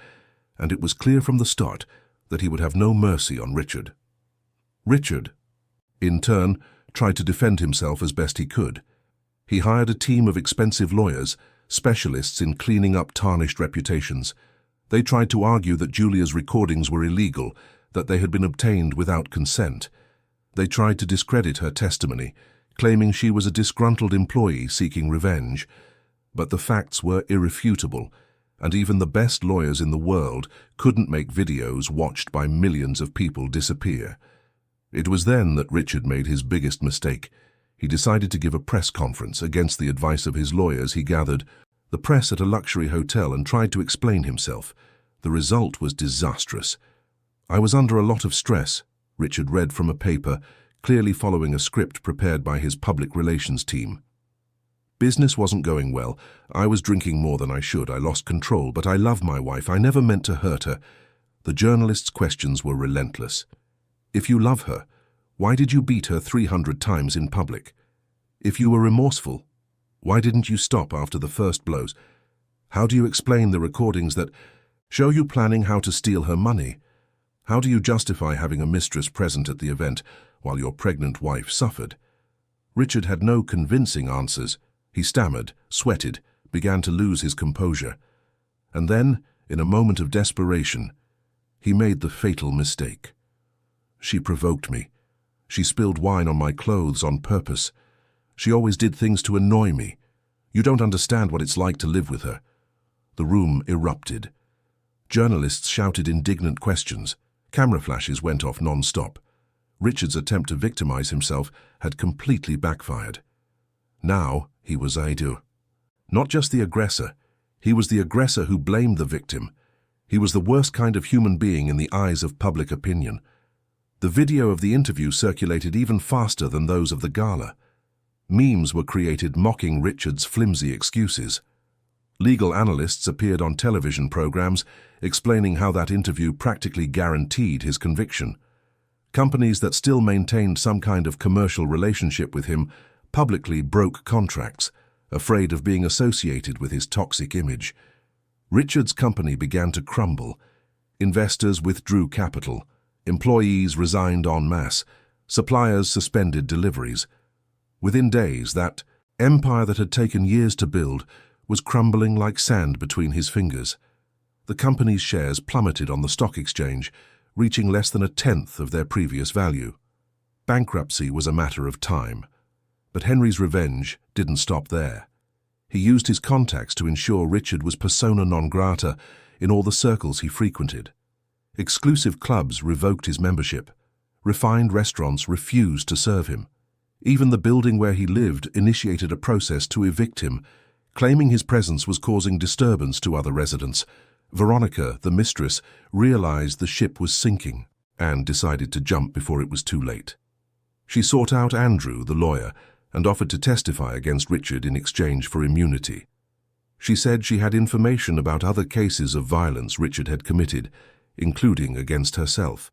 S1: and it was clear from the start that he would have no mercy on Richard. Richard, in turn, tried to defend himself as best he could. He hired a team of expensive lawyers, specialists in cleaning up tarnished reputations. They tried to argue that Julia's recordings were illegal, that they had been obtained without consent. They tried to discredit her testimony, claiming she was a disgruntled employee seeking revenge. But the facts were irrefutable, and even the best lawyers in the world couldn't make videos watched by millions of people disappear. It was then that Richard made his biggest mistake. He decided to give a press conference against the advice of his lawyers. He gathered the press at a luxury hotel and tried to explain himself. The result was disastrous. "I was under a lot of stress," Richard read from a paper, clearly following a script prepared by his public relations team. "Business wasn't going well. I was drinking more than I should. I lost control, but I love my wife. I never meant to hurt her." The journalist's questions were relentless. "If you love her, why did you beat her 300 times in public? If you were remorseful, why didn't you stop after the first blows? How do you explain the recordings that show you planning how to steal her money? How do you justify having a mistress present at the event while your pregnant wife suffered?" Richard had no convincing answers. He stammered, sweated, began to lose his composure. And then, in a moment of desperation, he made the fatal mistake. "She provoked me. She spilled wine on my clothes on purpose. She always did things to annoy me. You don't understand what it's like to live with her." The room erupted. Journalists shouted indignant questions. Camera flashes went off non-stop. Richard's attempt to victimize himself had completely backfired. Now he was Aidu. Not just the aggressor. He was the aggressor who blamed the victim. He was the worst kind of human being in the eyes of public opinion. The video of the interview circulated even faster than those of the gala. Memes were created mocking Richard's flimsy excuses. Legal analysts appeared on television programs explaining how that interview practically guaranteed his conviction. Companies that still maintained some kind of commercial relationship with him publicly broke contracts, afraid of being associated with his toxic image. Richard's company began to crumble. Investors withdrew capital. Employees resigned en masse. Suppliers suspended deliveries. Within days, that empire that had taken years to build was crumbling like sand between his fingers. The company's shares plummeted on the stock exchange, reaching less than a tenth of their previous value. Bankruptcy was a matter of time. But Henry's revenge didn't stop there. He used his contacts to ensure Richard was persona non grata in all the circles he frequented. Exclusive clubs revoked his membership. Refined restaurants refused to serve him. Even the building where he lived initiated a process to evict him, claiming his presence was causing disturbance to other residents. Veronica, the mistress, realized the ship was sinking and decided to jump before it was too late. She sought out Andrew, the lawyer, and offered to testify against Richard in exchange for immunity. She said she had information about other cases of violence Richard had committed, including against herself.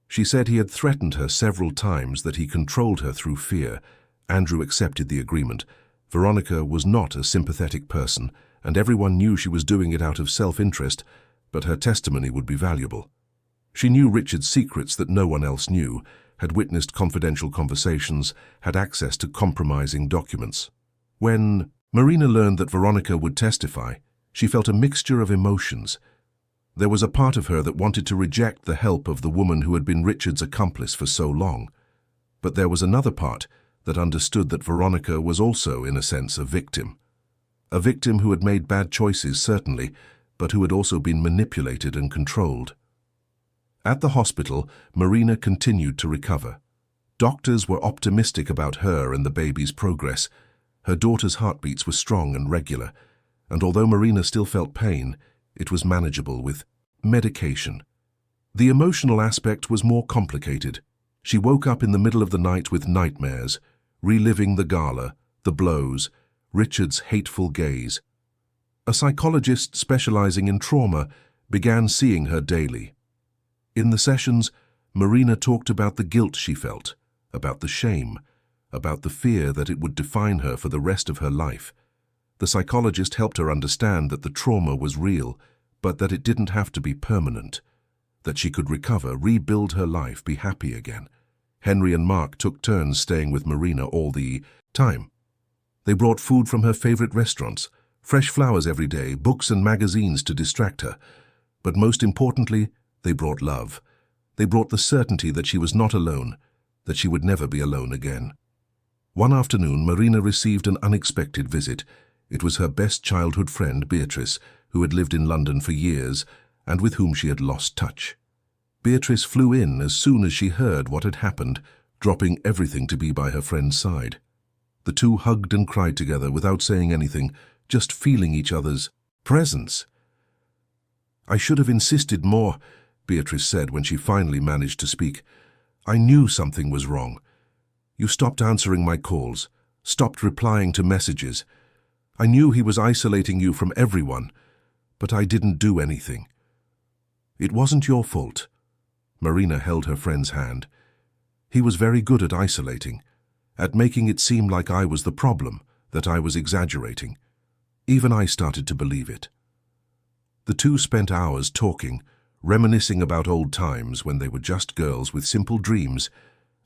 S1: She said he had threatened her several times, that he controlled her through fear. Andrew accepted the agreement. Veronica was not a sympathetic person, and everyone knew she was doing it out of self-interest, but her testimony would be valuable. She knew Richard's secrets that no one else knew, had witnessed confidential conversations, had access to compromising documents. When Marina learned that Veronica would testify, she felt a mixture of emotions. There was a part of her that wanted to reject the help of the woman who had been Richard's accomplice for so long. But there was another part that understood that Veronica was also, in a sense, a victim. A victim who had made bad choices, certainly, but who had also been manipulated and controlled. At the hospital, Marina continued to recover. Doctors were optimistic about her and the baby's progress. Her daughter's heartbeats were strong and regular, and although Marina still felt pain, it was manageable with medication. The emotional aspect was more complicated. She woke up in the middle of the night with nightmares, reliving the gala, the blows, Richard's hateful gaze. A psychologist specializing in trauma began seeing her daily. In the sessions, Marina talked about the guilt she felt, about the shame, about the fear that it would define her for the rest of her life. The psychologist helped her understand that the trauma was real, but that it didn't have to be permanent, that she could recover, rebuild her life, be happy again. Henry and Mark took turns staying with Marina all the time. They brought food from her favorite restaurants, fresh flowers every day, books and magazines to distract her. But most importantly, they brought love. They brought the certainty that she was not alone, that she would never be alone again. One afternoon, Marina received an unexpected visit. It was her best childhood friend, Beatrice, who had lived in London for years and with whom she had lost touch. Beatrice flew in as soon as she heard what had happened, dropping everything to be by her friend's side. The two hugged and cried together without saying anything, just feeling each other's presence. "I should have insisted more," Beatrice said when she finally managed to speak. "I knew something was wrong. You stopped answering my calls, stopped replying to messages. I knew he was isolating you from everyone, but I didn't do anything. It wasn't your fault." Marina held her friend's hand. "He was very good at isolating, at making it seem like I was the problem, that I was exaggerating. Even I started to believe it." The two spent hours talking, reminiscing about old times when they were just girls with simple dreams,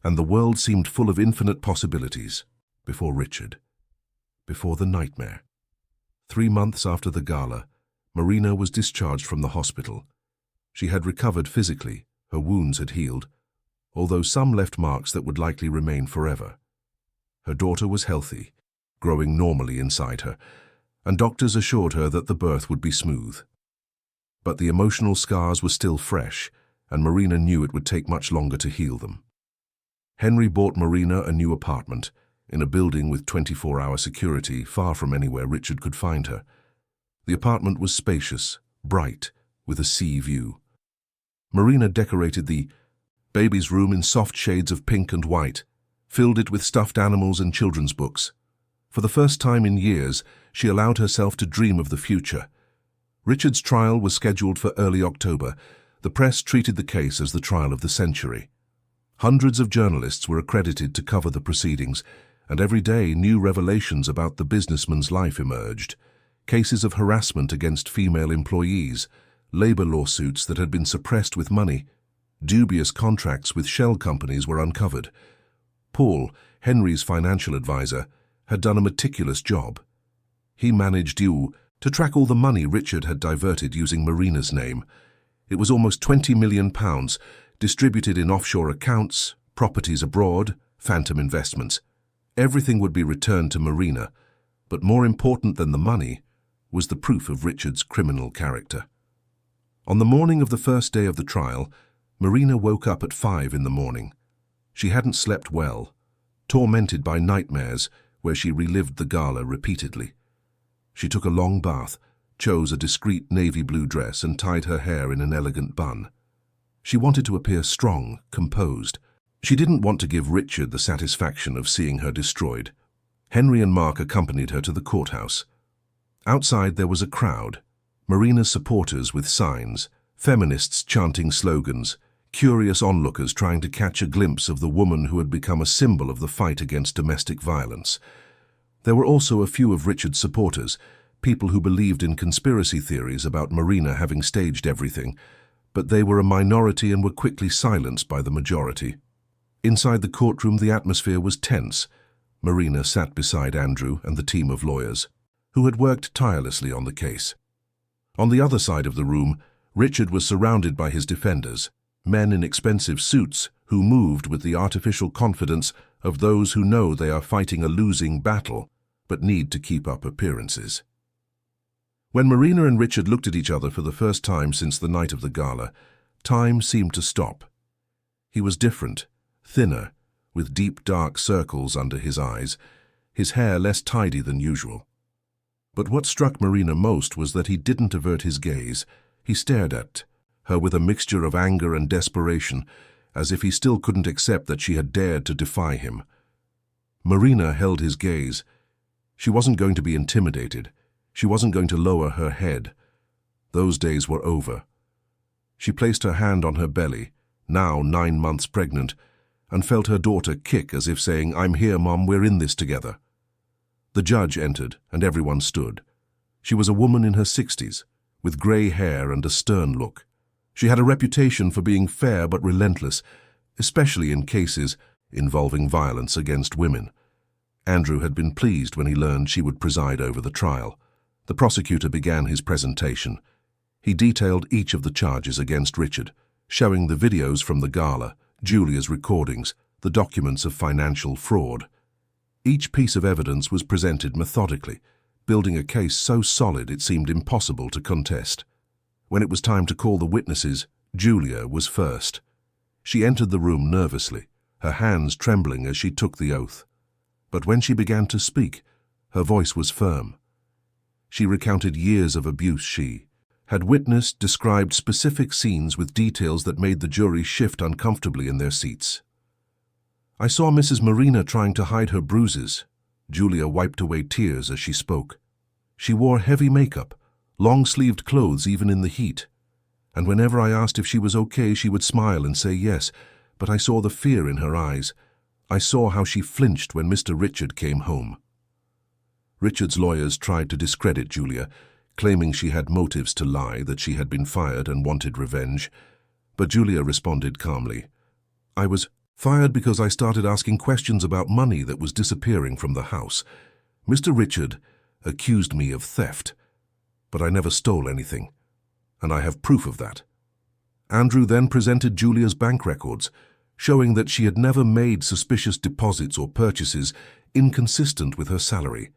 S1: and the world seemed full of infinite possibilities. Before Richard. Before the nightmare. 3 months after the gala, Marina was discharged from the hospital. She had recovered physically, her wounds had healed, although some left marks that would likely remain forever. Her daughter was healthy, growing normally inside her, and doctors assured her that the birth would be smooth. But the emotional scars were still fresh, and Marina knew it would take much longer to heal them. Henry bought Marina a new apartment, in a building with 24-hour security, far from anywhere Richard could find her. The apartment was spacious, bright, with a sea view. Marina decorated the baby's room in soft shades of pink and white, filled it with stuffed animals and children's books. For the first time in years, she allowed herself to dream of the future. Richard's trial was scheduled for early October. The press treated the case as the trial of the century. Hundreds of journalists were accredited to cover the proceedings, and every day new revelations about the businessman's life emerged. Cases of harassment against female employees, labor lawsuits that had been suppressed with money, dubious contracts with shell companies were uncovered. Paul, Henry's financial advisor, had done a meticulous job. He managed to track all the money Richard had diverted using Marina's name. It was almost £20 million, distributed in offshore accounts, properties abroad, phantom investments. Everything would be returned to Marina, but more important than the money was the proof of Richard's criminal character. On the morning of the first day of the trial, Marina woke up at 5 in the morning. She hadn't slept well, tormented by nightmares where she relived the gala repeatedly. She took a long bath, chose a discreet navy blue dress and tied her hair in an elegant bun. She wanted to appear strong, composed. She didn't want to give Richard the satisfaction of seeing her destroyed. Henry and Mark accompanied her to the courthouse. Outside there was a crowd, Marina's supporters with signs, feminists chanting slogans, curious onlookers trying to catch a glimpse of the woman who had become a symbol of the fight against domestic violence. There were also a few of Richard's supporters, people who believed in conspiracy theories about Marina having staged everything, but they were a minority and were quickly silenced by the majority. Inside the courtroom, the atmosphere was tense. Marina sat beside Andrew and the team of lawyers, who had worked tirelessly on the case. On the other side of the room, Richard was surrounded by his defenders, men in expensive suits who moved with the artificial confidence of those who know they are fighting a losing battle but need to keep up appearances. When Marina and Richard looked at each other for the first time since the night of the gala, time seemed to stop. He was different, thinner, with deep dark circles under his eyes, his hair less tidy than usual. But what struck Marina most was that he didn't avert his gaze. He stared at her with a mixture of anger and desperation, as if he still couldn't accept that she had dared to defy him. Marina held his gaze. She wasn't going to be intimidated. She wasn't going to lower her head. Those days were over. She placed her hand on her belly, now 9 months pregnant, and felt her daughter kick as if saying, "I'm here, Mom, we're in this together." The judge entered, and everyone stood. She was a woman in her 60s, with grey hair and a stern look. She had a reputation for being fair but relentless, especially in cases involving violence against women. Andrew had been pleased when he learned she would preside over the trial. The prosecutor began his presentation. He detailed each of the charges against Richard, showing the videos from the gala, Julia's recordings, the documents of financial fraud. Each piece of evidence was presented methodically, building a case so solid it seemed impossible to contest. When it was time to call the witnesses, Julia was first. She entered the room nervously, her hands trembling as she took the oath. But when she began to speak, her voice was firm. She recounted years of abuse she had witnessed, described specific scenes with details that made the jury shift uncomfortably in their seats. "I saw Mrs. Marina trying to hide her bruises." Julia wiped away tears as she spoke. "She wore heavy makeup, long-sleeved clothes even in the heat. And whenever I asked if she was okay, she would smile and say yes, but I saw the fear in her eyes. I saw how she flinched when Mr. Richard came home." Richard's lawyers tried to discredit Julia, claiming she had motives to lie, that she had been fired and wanted revenge. But Julia responded calmly, "I was fired because I started asking questions about money that was disappearing from the house. Mr. Richard accused me of theft, but I never stole anything, and I have proof of that." Andrew then presented Julia's bank records, showing that she had never made suspicious deposits or purchases inconsistent with her salary.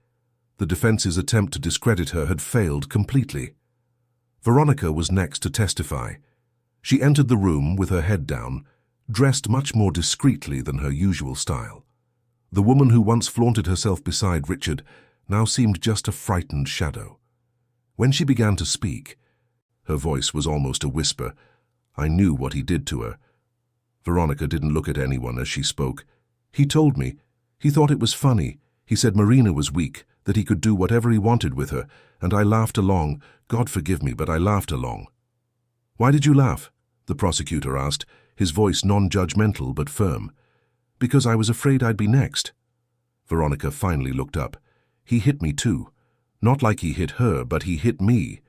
S1: The defense's attempt to discredit her had failed completely. Veronica was next to testify. She entered the room with her head down, dressed much more discreetly than her usual style. The woman who once flaunted herself beside Richard now seemed just a frightened shadow. When she began to speak, her voice was almost a whisper. "I knew what he did to her." Veronica didn't look at anyone as she spoke. "He told me. He thought it was funny. He said Marina was weak, that he could do whatever he wanted with her, and I laughed along. God forgive me, but I laughed along." "Why did you laugh?" the prosecutor asked, his voice non-judgmental but firm. "Because I was afraid I'd be next." Veronica finally looked up. "He hit me too. Not like he hit her, but he hit me.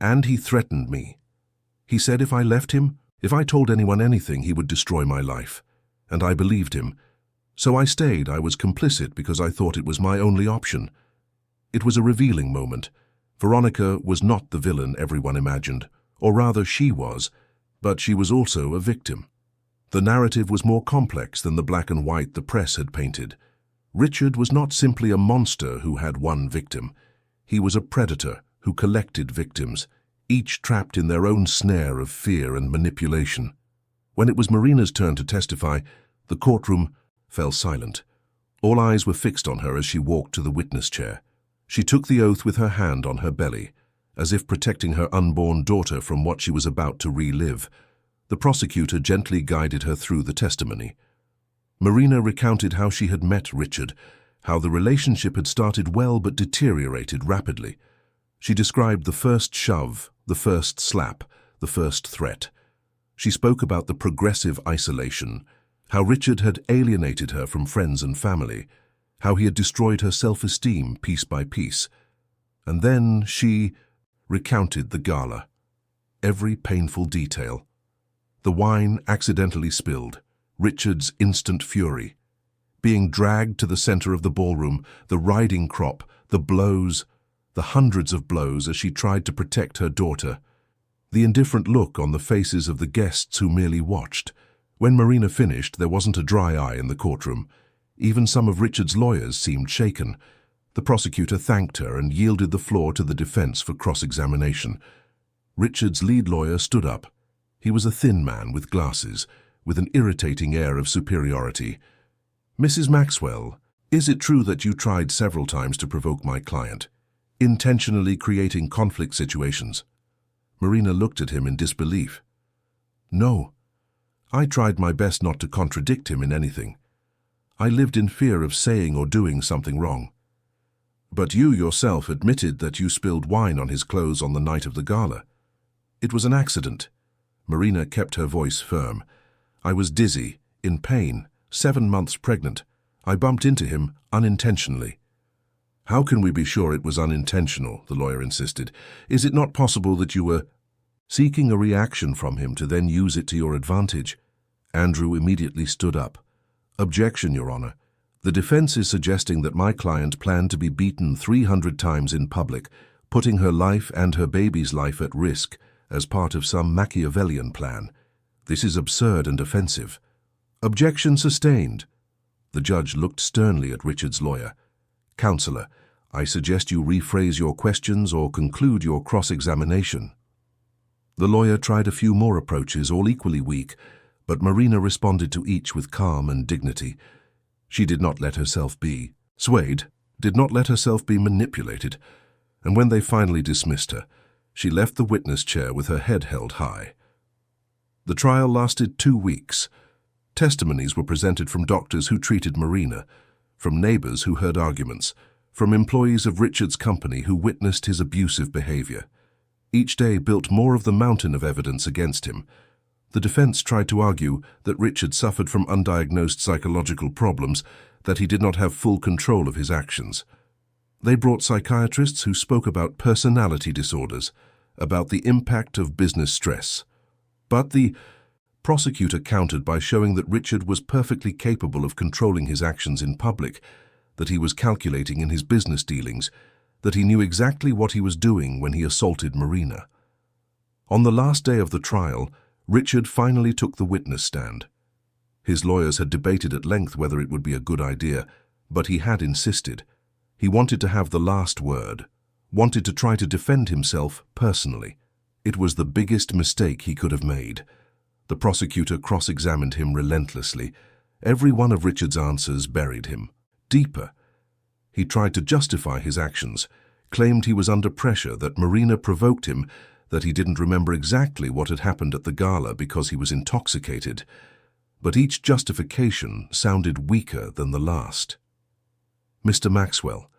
S1: And he threatened me. He said if I left him, if I told anyone anything, he would destroy my life. And I believed him. So I stayed. I was complicit because I thought it was my only option." It was a revealing moment. Veronica was not the villain everyone imagined, or rather she was, but she was also a victim. The narrative was more complex than the black and white the press had painted. Richard was not simply a monster who had one victim. He was a predator who collected victims, each trapped in their own snare of fear and manipulation. When it was Marina's turn to testify, the courtroom fell silent. All eyes were fixed on her as she walked to the witness chair. She took the oath with her hand on her belly, as if protecting her unborn daughter from what she was about to relive. The prosecutor gently guided her through the testimony. Marina recounted how she had met Richard, how the relationship had started well but deteriorated rapidly. She described the first shove, the first slap, the first threat. She spoke about the progressive isolation, how Richard had alienated her from friends and family, how he had destroyed her self-esteem piece by piece. And then she recounted the gala. Every painful detail. The wine accidentally spilled, Richard's instant fury. Being dragged to the center of the ballroom, the riding crop, the blows, the hundreds of blows as she tried to protect her daughter. The indifferent look on the faces of the guests who merely watched. When Marina finished, there wasn't a dry eye in the courtroom. Even some of Richard's lawyers seemed shaken. The prosecutor thanked her and yielded the floor to the defense for cross-examination. Richard's lead lawyer stood up. He was a thin man with glasses, with an irritating air of superiority. "Mrs. Maxwell, is it true that you tried several times to provoke my client, intentionally creating conflict situations?" Marina looked at him in disbelief. "No. I tried my best not to contradict him in anything. I lived in fear of saying or doing something wrong. But you yourself admitted that you spilled wine on his clothes on the night of the gala. It was an accident." Marina kept her voice firm. "I was dizzy, in pain, 7 months pregnant. I bumped into him unintentionally." "How can we be sure it was unintentional?" the lawyer insisted. "Is it not possible that you were seeking a reaction from him to then use it to your advantage?" Andrew immediately stood up. "Objection, Your Honor. The defense is suggesting that my client planned to be beaten 300 times in public, putting her life and her baby's life at risk as part of some Machiavellian plan. This is absurd and offensive." "Objection sustained." The judge looked sternly at Richard's lawyer. "Counselor, I suggest you rephrase your questions or conclude your cross-examination." The lawyer tried a few more approaches, all equally weak, but Marina responded to each with calm and dignity. She did not let herself be swayed, did not let herself be manipulated, and when they finally dismissed her, she left the witness chair with her head held high. The trial lasted 2 weeks. Testimonies were presented from doctors who treated Marina, from neighbors who heard arguments, from employees of Richard's company who witnessed his abusive behavior. Each day built more of the mountain of evidence against him. The defense tried to argue that Richard suffered from undiagnosed psychological problems, that he did not have full control of his actions. They brought psychiatrists who spoke about personality disorders, about the impact of business stress. But the prosecutor countered by showing that Richard was perfectly capable of controlling his actions in public, that he was calculating in his business dealings, that he knew exactly what he was doing when he assaulted Marina. On the last day of the trial, Richard finally took the witness stand. His lawyers had debated at length whether it would be a good idea, but he had insisted. He wanted to have the last word, wanted to try to defend himself personally. It was the biggest mistake he could have made. The prosecutor cross-examined him relentlessly. Every one of Richard's answers buried him. Deeper. He tried to justify his actions, claimed he was under pressure, that Marina provoked him, that he didn't remember exactly what had happened at the gala because he was intoxicated. But each justification sounded weaker than the last. "Mr. Maxwell,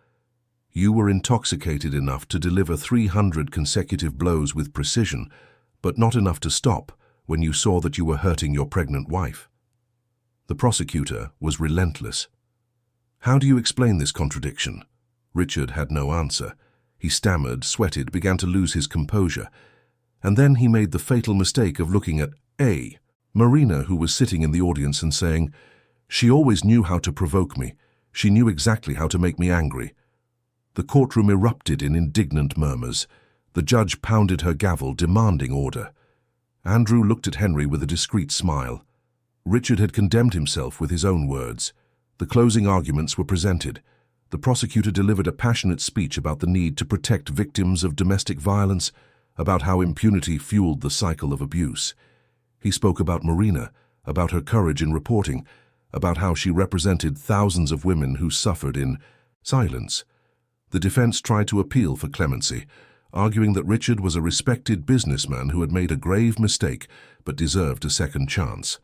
S1: you were intoxicated enough to deliver 300 consecutive blows with precision, but not enough to stop when you saw that you were hurting your pregnant wife." The prosecutor was relentless. "How do you explain this contradiction?" Richard had no answer. He stammered, sweated, began to lose his composure. And then he made the fatal mistake of looking at Marina, who was sitting in the audience, and saying, "She always knew how to provoke me. She knew exactly how to make me angry." The courtroom erupted in indignant murmurs. The judge pounded her gavel, demanding order. Andrew looked at Henry with a discreet smile. Richard had condemned himself with his own words. The closing arguments were presented. The prosecutor delivered a passionate speech about the need to protect victims of domestic violence, about how impunity fueled the cycle of abuse. He spoke about Marina, about her courage in reporting, about how she represented thousands of women who suffered in silence. The defense tried to appeal for clemency, arguing that Richard was a respected businessman who had made a grave mistake but deserved a second chance.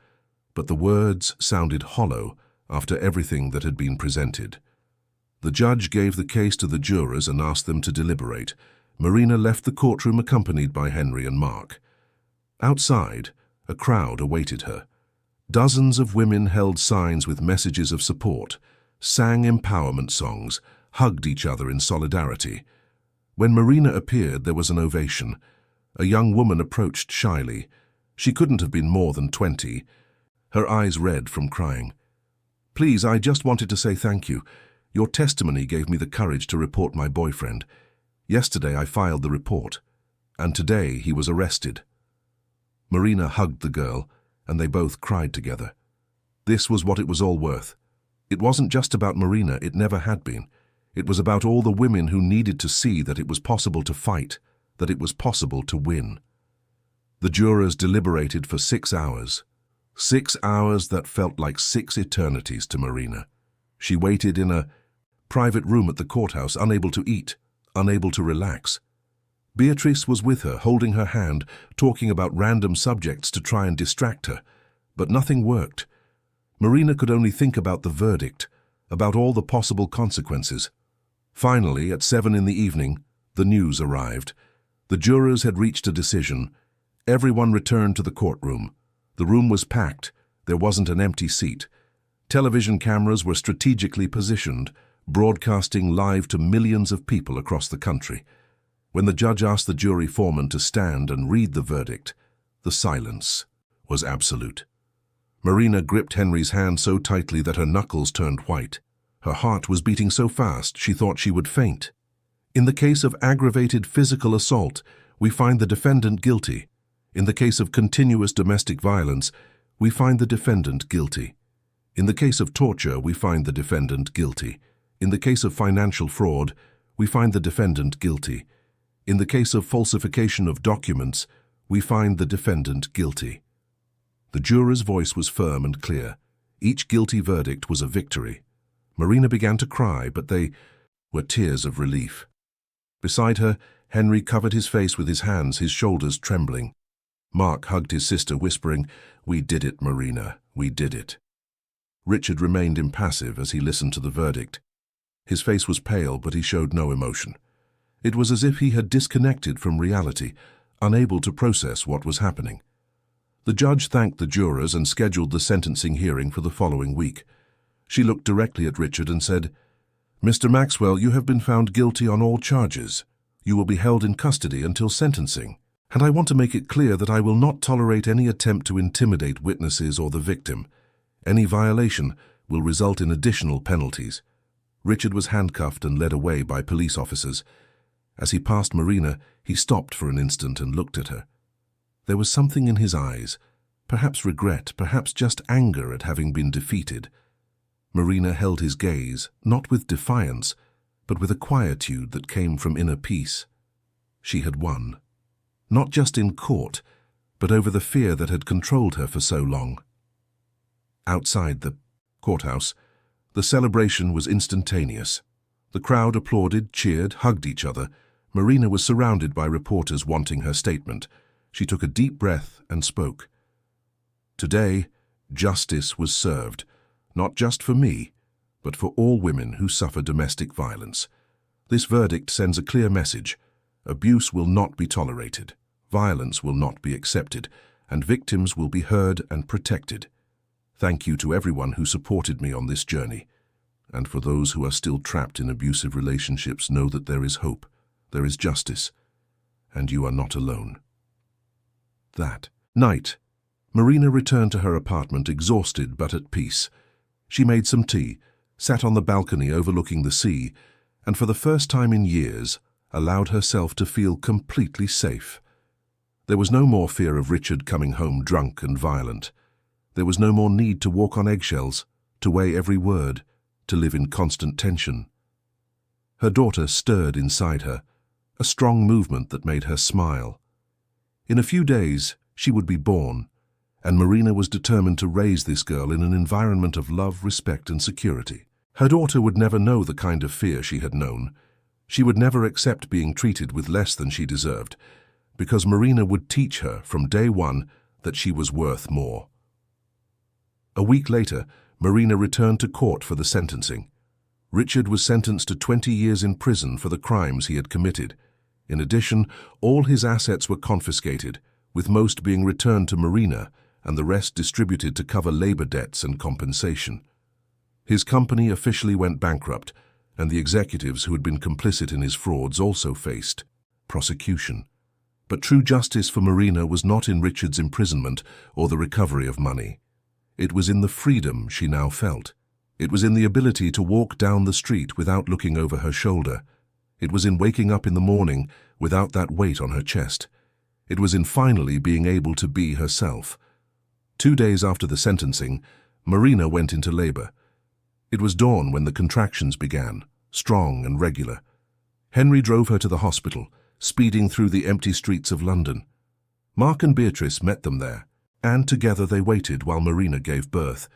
S1: But the words sounded hollow after everything that had been presented. The judge gave the case to the jurors and asked them to deliberate. Marina left the courtroom accompanied by Henry and Mark. Outside, a crowd awaited her. Dozens of women held signs with messages of support, sang empowerment songs, hugged each other in solidarity. When Marina appeared, there was an ovation. A young woman approached shyly. She couldn't have been more than 20. Her eyes red from crying. "Please, I just wanted to say thank you. Your testimony gave me the courage to report my boyfriend. Yesterday I filed the report, and today he was arrested." Marina hugged the girl, and they both cried together. This was what it was all worth. It wasn't just about Marina, it never had been. It was about all the women who needed to see that it was possible to fight, that it was possible to win. The jurors deliberated for 6 hours. 6 hours that felt like 6 eternities to Marina. She waited in a private room at the courthouse, unable to eat, unable to relax. Beatrice was with her, holding her hand, talking about random subjects to try and distract her. But nothing worked. Marina could only think about the verdict, about all the possible consequences. Finally, at 7 in the evening, the news arrived. The jurors had reached a decision. Everyone returned to the courtroom. The room was packed. There wasn't an empty seat. Television cameras were strategically positioned, broadcasting live to millions of people across the country. When the judge asked the jury foreman to stand and read the verdict, the silence was absolute. Marina gripped Henry's hand so tightly that her knuckles turned white. Her heart was beating so fast she thought she would faint. In the case of aggravated physical assault, we find the defendant guilty. In the case of continuous domestic violence, we find the defendant guilty. In the case of torture, we find the defendant guilty. In the case of financial fraud, we find the defendant guilty. In the case of falsification of documents, we find the defendant guilty. The juror's voice was firm and clear. Each guilty verdict was a victory. Marina began to cry, but they were tears of relief. Beside her, Henry covered his face with his hands, his shoulders trembling. Mark hugged his sister, whispering, "We did it, Marina, we did it." Richard remained impassive as he listened to the verdict. His face was pale, but he showed no emotion. It was as if he had disconnected from reality, unable to process what was happening. The judge thanked the jurors and scheduled the sentencing hearing for the following week. She looked directly at Richard and said, "Mr. Maxwell, you have been found guilty on all charges. You will be held in custody until sentencing. And I want to make it clear that I will not tolerate any attempt to intimidate witnesses or the victim. Any violation will result in additional penalties." Richard was handcuffed and led away by police officers. As he passed Marina, he stopped for an instant and looked at her. There was something in his eyes, perhaps regret, perhaps just anger at having been defeated. Marina held his gaze, not with defiance, but with a quietude that came from inner peace. She had won. Not just in court, but over the fear that had controlled her for so long. Outside the courthouse, the celebration was instantaneous. The crowd applauded, cheered, hugged each other. Marina was surrounded by reporters wanting her statement. She took a deep breath and spoke. "Today, justice was served, not just for me, but for all women who suffer domestic violence. This verdict sends a clear message. Abuse will not be tolerated, violence will not be accepted, and victims will be heard and protected. Thank you to everyone who supported me on this journey. And for those who are still trapped in abusive relationships, know that there is hope, there is justice, and you are not alone." That night, Marina returned to her apartment exhausted but at peace. She made some tea, sat on the balcony overlooking the sea, and for the first time in years, allowed herself to feel completely safe. There was no more fear of Richard coming home drunk and violent. There was no more need to walk on eggshells, to weigh every word, to live in constant tension. Her daughter stirred inside her, a strong movement that made her smile. In a few days, she would be born, and Marina was determined to raise this girl in an environment of love, respect, and security. Her daughter would never know the kind of fear she had known. She would never accept being treated with less than she deserved, because Marina would teach her from day one that she was worth more. A week later, Marina returned to court for the sentencing. Richard was sentenced to 20 years in prison for the crimes he had committed. In addition, all his assets were confiscated, with most being returned to Marina and the rest distributed to cover labor debts and compensation. His company officially went bankrupt, and the executives who had been complicit in his frauds also faced prosecution. But true justice for Marina was not in Richard's imprisonment or the recovery of money. It was in the freedom she now felt. It was in the ability to walk down the street without looking over her shoulder. It was in waking up in the morning without that weight on her chest. It was in finally being able to be herself. 2 days after the sentencing, Marina went into labor. It was dawn when the contractions began, strong and regular. Henry drove her to the hospital, speeding through the empty streets of London. Mark and Beatrice met them there, and together they waited while Marina gave birth.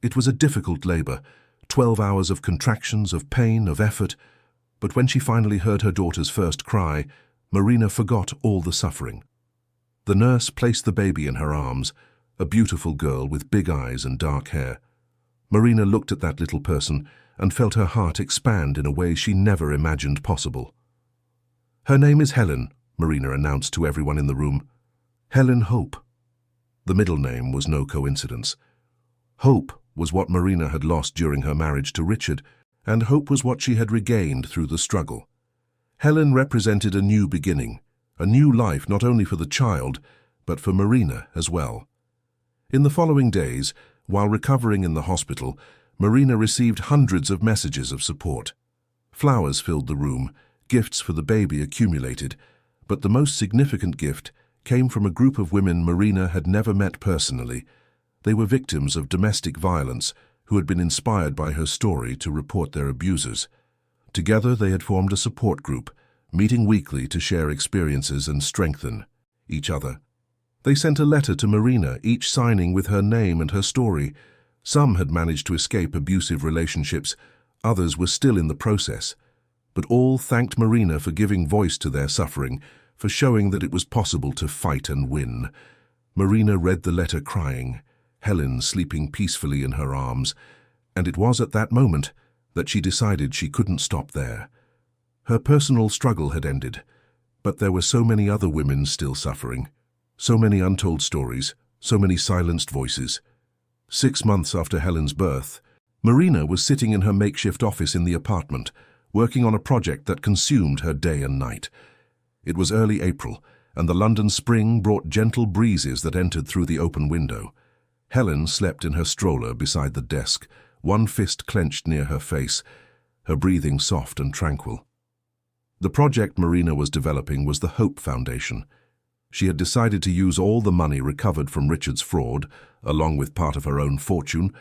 S1: It was a difficult labor, 12 hours of contractions, of pain, of effort, but when she finally heard her daughter's first cry, Marina forgot all the suffering. The nurse placed the baby in her arms, a beautiful girl with big eyes and dark hair. Marina looked at that little person and felt her heart expand in a way she never imagined possible. "Her name is Helen," Marina announced to everyone in the room. "Helen Hope." The middle name was no coincidence. Hope was what Marina had lost during her marriage to Richard, and hope was what she had regained through the struggle. Helen represented a new beginning, a new life not only for the child, but for Marina as well. In the following days, while recovering in the hospital, Marina received hundreds of messages of support. Flowers filled the room, gifts for the baby accumulated, but the most significant gift came from a group of women Marina had never met personally. They were victims of domestic violence who had been inspired by her story to report their abusers. Together they had formed a support group, meeting weekly to share experiences and strengthen each other. They sent a letter to Marina, each signing with her name and her story. Some had managed to escape abusive relationships, others were still in the process. But all thanked Marina for giving voice to their suffering, for showing that it was possible to fight and win. Marina read the letter crying, Helen sleeping peacefully in her arms, and it was at that moment that she decided she couldn't stop there. Her personal struggle had ended, but there were so many other women still suffering, so many untold stories, so many silenced voices. 6 months after Helen's birth, Marina was sitting in her makeshift office in the apartment, working on a project that consumed her day and night. It was early April, and the London spring brought gentle breezes that entered through the open window. Helen slept in her stroller beside the desk, one fist clenched near her face, her breathing soft and tranquil. The project Marina was developing was the Hope Foundation. She had decided to use all the money recovered from Richard's fraud, along with part of her own fortune,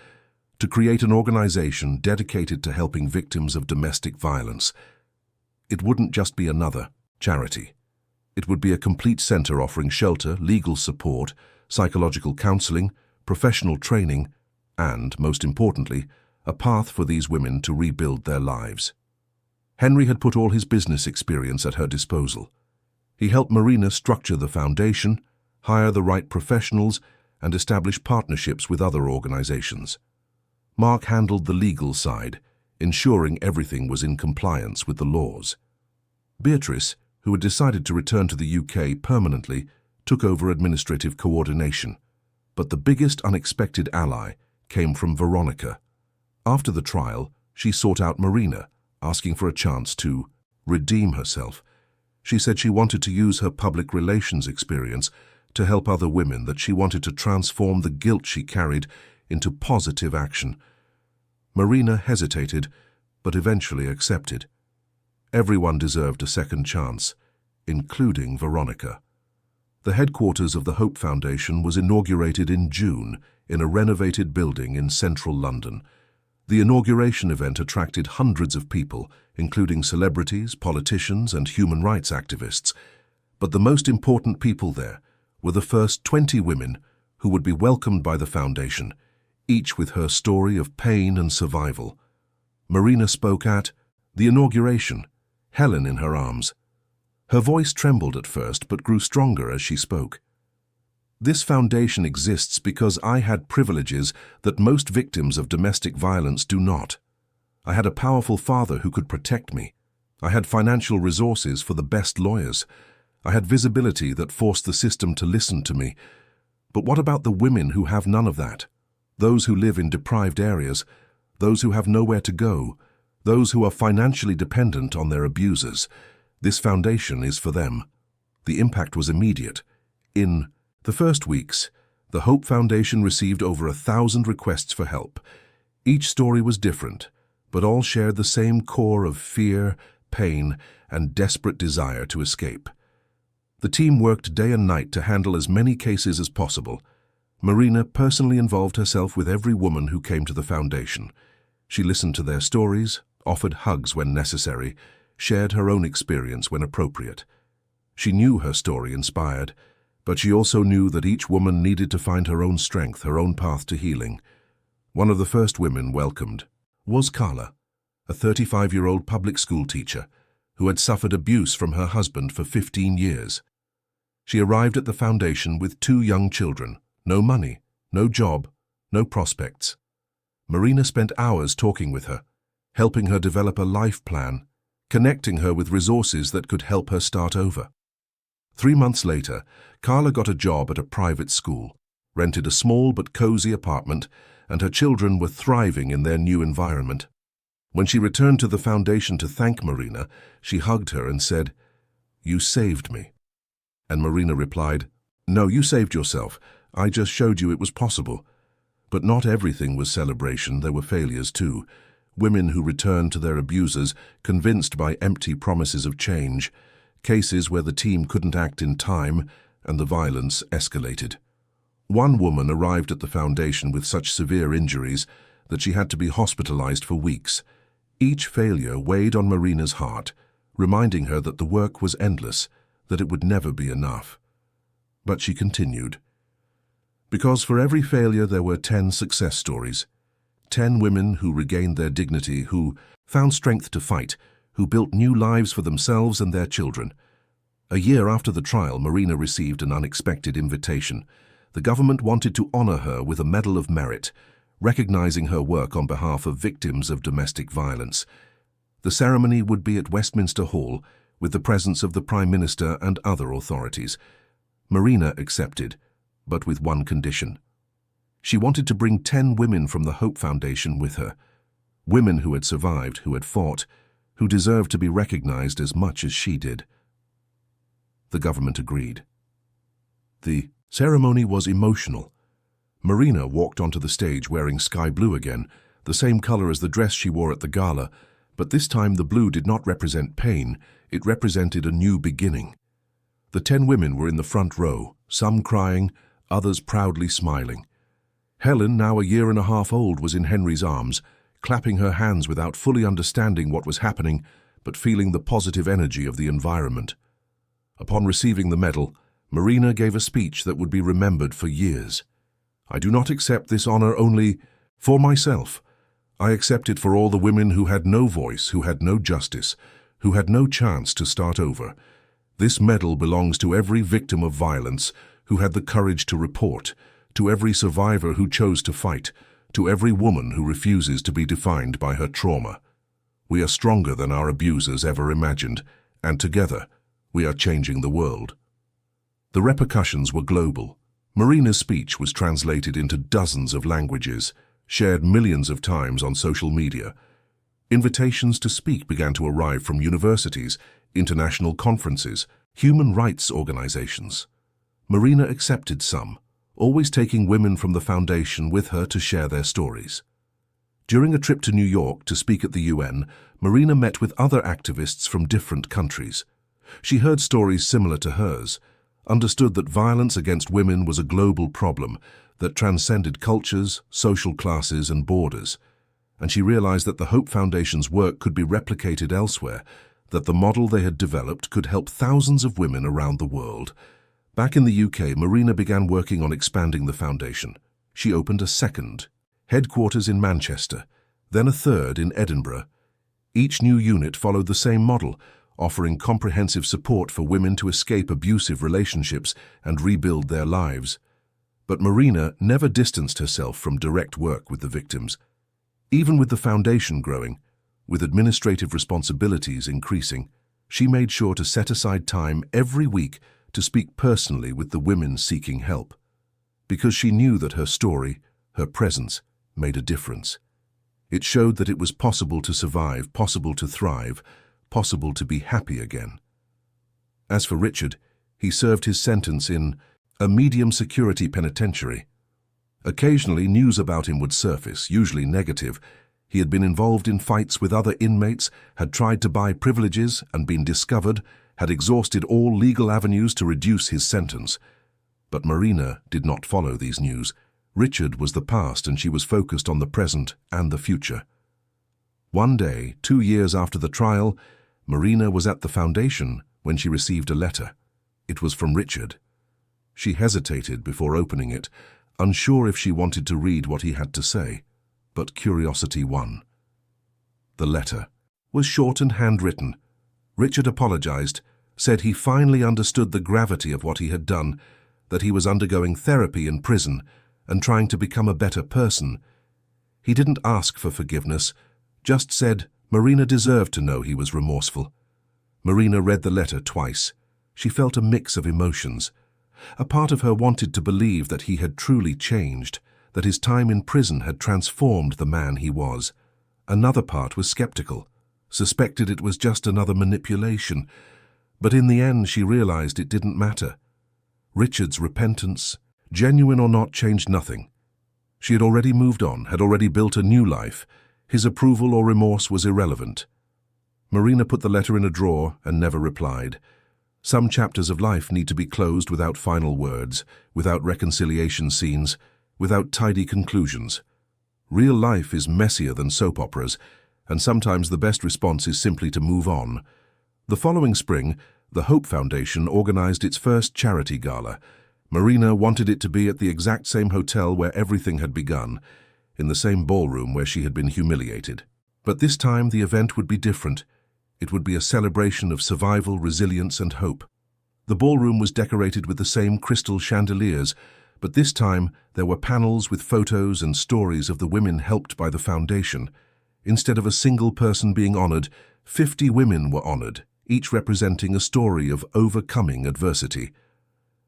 S1: to create an organization dedicated to helping victims of domestic violence. It wouldn't just be another charity. It would be a complete center offering shelter, legal support, psychological counseling, professional training, and, most importantly, a path for these women to rebuild their lives. Henry had put all his business experience at her disposal. He helped Marina structure the foundation, hire the right professionals, and establish partnerships with other organizations. Mark handled the legal side, ensuring everything was in compliance with the laws. Beatrice, who had decided to return to the UK permanently, took over administrative coordination. But the biggest unexpected ally came from Veronica. After the trial, she sought out Marina, asking for a chance to redeem herself. She said she wanted to use her public relations experience to help other women, that she wanted to transform the guilt she carried into positive action. Marina hesitated, but eventually accepted. Everyone deserved a second chance, including Veronica. The headquarters of the Hope Foundation was inaugurated in June in a renovated building in central London. The inauguration event attracted hundreds of people, including celebrities, politicians, and human rights activists. But the most important people there were the first 20 women who would be welcomed by the foundation, each with her story of pain and survival. Marina spoke at the inauguration, Helen in her arms. Her voice trembled at first but grew stronger as she spoke. This foundation exists because I had privileges that most victims of domestic violence do not. I had a powerful father who could protect me. I had financial resources for the best lawyers. I had visibility that forced the system to listen to me. But what about the women who have none of that? Those who live in deprived areas, those who have nowhere to go, those who are financially dependent on their abusers. This foundation is for them. The impact was immediate. In the first weeks, the Hope Foundation received over 1,000 requests for help. Each story was different, but all shared the same core of fear, pain, and desperate desire to escape. The team worked day and night to handle as many cases as possible. Marina personally involved herself with every woman who came to the foundation. She listened to their stories, offered hugs when necessary, shared her own experience when appropriate. She knew her story inspired, but she also knew that each woman needed to find her own strength, her own path to healing. One of the first women welcomed was Carla, a 35-year-old public school teacher who had suffered abuse from her husband for 15 years. She arrived at the foundation with 2 young children, no money, no job, no prospects. Marina spent hours talking with her, helping her develop a life plan, connecting her with resources that could help her start over. 3 months later, Carla got a job at a private school, rented a small but cozy apartment, and her children were thriving in their new environment. When she returned to the foundation to thank Marina, she hugged her and said, "You saved me." And Marina replied, "No, you saved yourself. I just showed you it was possible." But not everything was celebration. There were failures too. Women who returned to their abusers, convinced by empty promises of change. Cases where the team couldn't act in time and the violence escalated. One woman arrived at the foundation with such severe injuries that she had to be hospitalized for weeks. Each failure weighed on Marina's heart, reminding her that the work was endless, that it would never be enough. But she continued. Because for every failure there were 10 success stories. 10 women who regained their dignity, who found strength to fight, who built new lives for themselves and their children. A year after the trial, Marina received an unexpected invitation. The government wanted to honor her with a Medal of Merit, recognizing her work on behalf of victims of domestic violence. The ceremony would be at Westminster Hall, with the presence of the Prime Minister and other authorities. Marina accepted, but with one condition. She wanted to bring 10 women from the Hope Foundation with her. Women who had survived, who had fought, who deserved to be recognized as much as she did. The government agreed. The ceremony was emotional. Marina walked onto the stage wearing sky blue again, the same color as the dress she wore at the gala, but this time the blue did not represent pain, it represented a new beginning. The 10 women were in the front row, some crying, others proudly smiling. Helen, now a year and a half old, was in Henry's arms, clapping her hands without fully understanding what was happening, but feeling the positive energy of the environment. Upon receiving the medal, Marina gave a speech that would be remembered for years. "I do not accept this honor only for myself. I accept it for all the women who had no voice, who had no justice, who had no chance to start over. This medal belongs to every victim of violence who had the courage to report, to every survivor who chose to fight, to every woman who refuses to be defined by her trauma. We are stronger than our abusers ever imagined, and together, we are changing the world." The repercussions were global. Marina's speech was translated into dozens of languages, shared millions of times on social media. Invitations to speak began to arrive from universities, international conferences, human rights organizations. Marina accepted some, always taking women from the foundation with her to share their stories. During a trip to New York to speak at the UN, Marina met with other activists from different countries. She heard stories similar to hers, understood that violence against women was a global problem that transcended cultures, social classes, and borders. And she realized that the Hope Foundation's work could be replicated elsewhere, that the model they had developed could help thousands of women around the world. Back in the UK, Marina began working on expanding the foundation. She opened a second headquarters in Manchester, then a third in Edinburgh. Each new unit followed the same model, offering comprehensive support for women to escape abusive relationships and rebuild their lives. But Marina never distanced herself from direct work with the victims. Even with the foundation growing, with administrative responsibilities increasing, she made sure to set aside time every week to speak personally with the women seeking help. Because she knew that her story, her presence, made a difference. It showed that it was possible to survive, possible to thrive, possible to be happy again. As for Richard, he served his sentence in a medium-security penitentiary. Occasionally, news about him would surface, usually negative. He had been involved in fights with other inmates, had tried to buy privileges and been discovered, had exhausted all legal avenues to reduce his sentence. But Marina did not follow these news. Richard was the past, and she was focused on the present and the future. One day, 2 years after the trial, Marina was at the foundation when she received a letter. It was from Richard. She hesitated before opening it, unsure if she wanted to read what he had to say, but curiosity won. The letter was short and handwritten. Richard apologized, said he finally understood the gravity of what he had done, that he was undergoing therapy in prison and trying to become a better person. He didn't ask for forgiveness, just said Marina deserved to know he was remorseful. Marina read the letter twice. She felt a mix of emotions. A part of her wanted to believe that he had truly changed, that his time in prison had transformed the man he was. Another part was skeptical, suspected it was just another manipulation. But in the end, she realized it didn't matter. Richard's repentance, genuine or not, changed nothing. She had already moved on, had already built a new life. His approval or remorse was irrelevant. Marina put the letter in a drawer and never replied. Some chapters of life need to be closed without final words, without reconciliation scenes, without tidy conclusions. Real life is messier than soap operas, and sometimes the best response is simply to move on. The following spring, the Hope Foundation organized its first charity gala. Marina wanted it to be at the exact same hotel where everything had begun, in the same ballroom where she had been humiliated. But this time the event would be different. It would be a celebration of survival, resilience, and hope. The ballroom was decorated with the same crystal chandeliers, but this time there were panels with photos and stories of the women helped by the foundation. Instead of a single person being honored, 50 women were honored, each representing a story of overcoming adversity.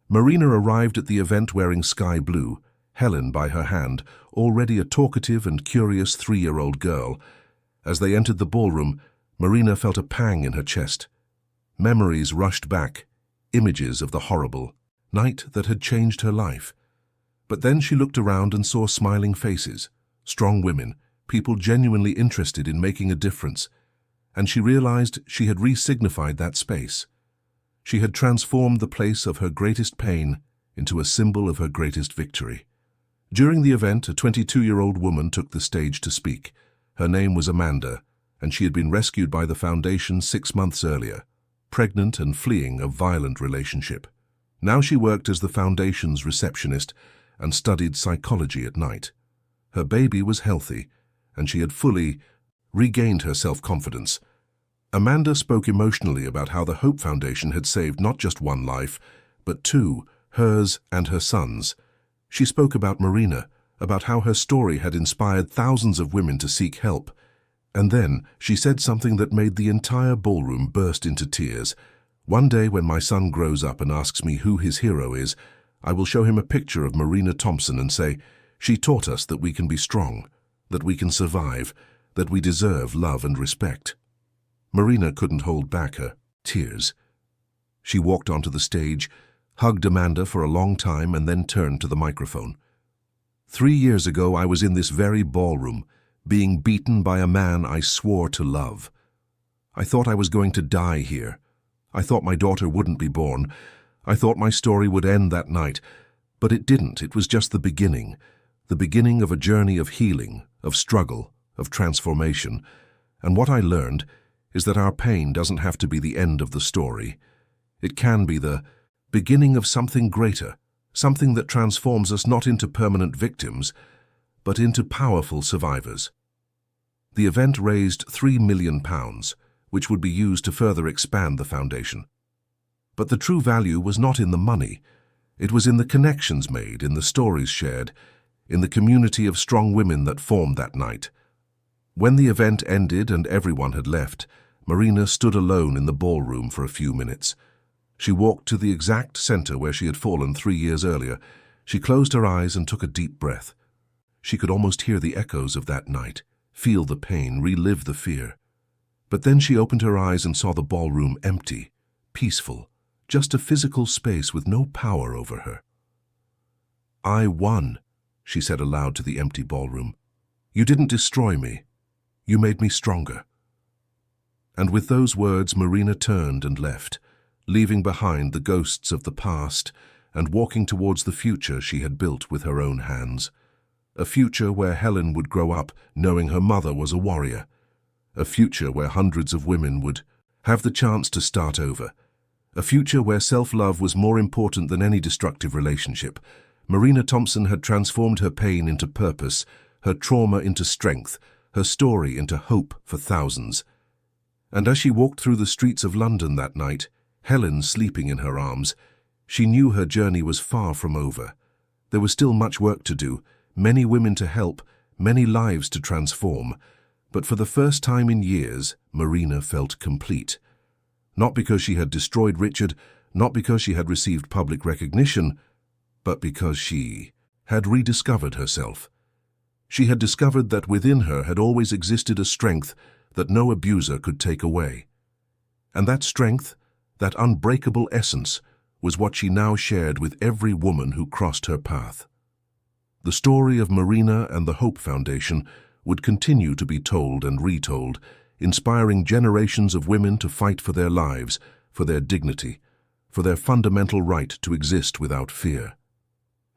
S1: Marina arrived at the event wearing sky blue, Helen by her hand, already a talkative and curious 3-year-old girl. As they entered the ballroom, Marina felt a pang in her chest. Memories rushed back, images of the horrible night that had changed her life. But then she looked around and saw smiling faces, strong women, people genuinely interested in making a difference. And she realized she had re-signified that space. She had transformed the place of her greatest pain into a symbol of her greatest victory. During the event, a 22-year-old woman took the stage to speak. Her name was Amanda, and she had been rescued by the foundation 6 months earlier, pregnant and fleeing a violent relationship. Now she worked as the foundation's receptionist and studied psychology at night. Her baby was healthy, and she had fully regained her self-confidence. Amanda spoke emotionally about how the Hope Foundation had saved not just one life, but 2, hers and her son's. She spoke about Marina, about how her story had inspired thousands of women to seek help. And then she said something that made the entire ballroom burst into tears. One day when my son grows up and asks me who his hero is, I will show him a picture of Marina Thompson and say, she taught us that we can be strong, that we can survive, that we deserve love and respect. Marina couldn't hold back her tears. She walked onto the stage, hugged Amanda for a long time, and then turned to the microphone. 3 years ago, I was in this very ballroom, being beaten by a man I swore to love. I thought I was going to die here. I thought my daughter wouldn't be born. I thought my story would end that night. But it didn't. It was just the beginning of a journey of healing, of struggle, of transformation. And what I learned is that our pain doesn't have to be the end of the story. It can be the beginning of something greater, something that transforms us not into permanent victims, but into powerful survivors. The event raised £3 million, which would be used to further expand the foundation. But the true value was not in the money. It was in the connections made, in the stories shared, in the community of strong women that formed that night. When the event ended and everyone had left, Marina stood alone in the ballroom for a few minutes. She walked to the exact center where she had fallen 3 years earlier. She closed her eyes and took a deep breath. She could almost hear the echoes of that night, feel the pain, relive the fear. But then she opened her eyes and saw the ballroom empty, peaceful, just a physical space with no power over her. "I won," she said aloud to the empty ballroom. "You didn't destroy me. You made me stronger." And with those words, Marina turned and left, leaving behind the ghosts of the past and walking towards the future she had built with her own hands. A future where Helen would grow up knowing her mother was a warrior. A future where hundreds of women would have the chance to start over. A future where self-love was more important than any destructive relationship. Marina Thompson had transformed her pain into purpose, her trauma into strength, her story into hope for thousands. And as she walked through the streets of London that night, Helen sleeping in her arms, she knew her journey was far from over. There was still much work to do, many women to help, many lives to transform. But for the first time in years, Marina felt complete. Not because she had destroyed Richard, not because she had received public recognition, but because she had rediscovered herself. She had discovered that within her had always existed a strength that no abuser could take away. And that strength, that unbreakable essence, was what she now shared with every woman who crossed her path. The story of Marina and the Hope Foundation would continue to be told and retold, inspiring generations of women to fight for their lives, for their dignity, for their fundamental right to exist without fear.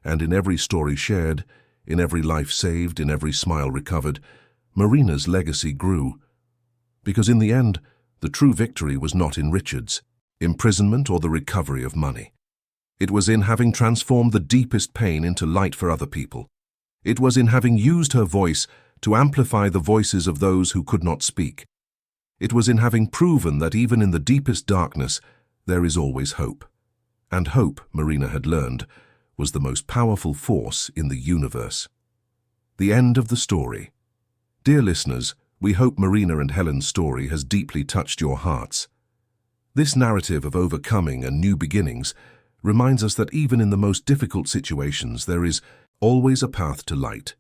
S1: And in every story shared, in every life saved, in every smile recovered, Marina's legacy grew. Because in the end, the true victory was not in Richard's imprisonment or the recovery of money. It was in having transformed the deepest pain into light for other people. It was in having used her voice to amplify the voices of those who could not speak. It was in having proven that even in the deepest darkness, there is always hope. And hope, Marina had learned, was the most powerful force in the universe. The end of the story. Dear listeners, we hope Marina and Helen's story has deeply touched your hearts. This narrative of overcoming and new beginnings reminds us that even in the most difficult situations, there is always a path to light.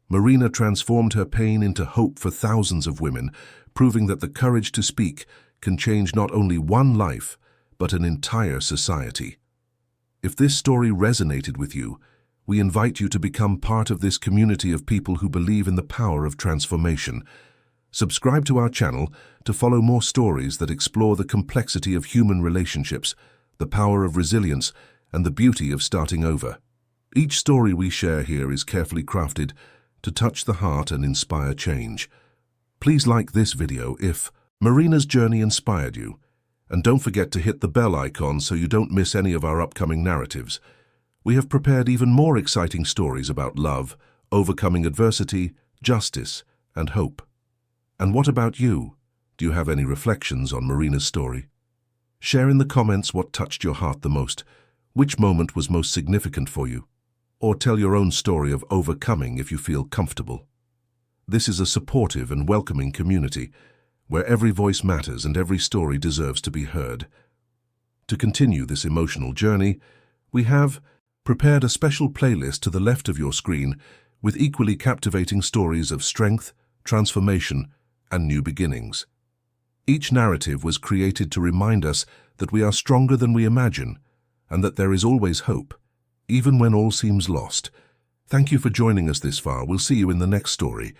S1: Marina transformed her pain into hope for thousands of women, proving that the courage to speak can change not only one life, but an entire society. If this story resonated with you, we invite you to become part of this community of people who believe in the power of transformation. Subscribe to our channel to follow more stories that explore the complexity of human relationships, the power of resilience, and the beauty of starting over. Each story we share here is carefully crafted to touch the heart and inspire change. Please like this video if Marina's journey inspired you, and don't forget to hit the bell icon so you don't miss any of our upcoming narratives. We have prepared even more exciting stories about love, overcoming adversity, justice, and hope. And what about you? Do you have any reflections on Marina's story? Share in the comments what touched your heart the most, which moment was most significant for you, or tell your own story of overcoming if you feel comfortable. This is a supportive and welcoming community where every voice matters and every story deserves to be heard. To continue this emotional journey, we have prepared a special playlist to the left of your screen with equally captivating stories of strength, transformation, and new beginnings. Each narrative was created to remind us that we are stronger than we imagine and that there is always hope, even when all seems lost. Thank you for joining us this far. We'll see you in the next story.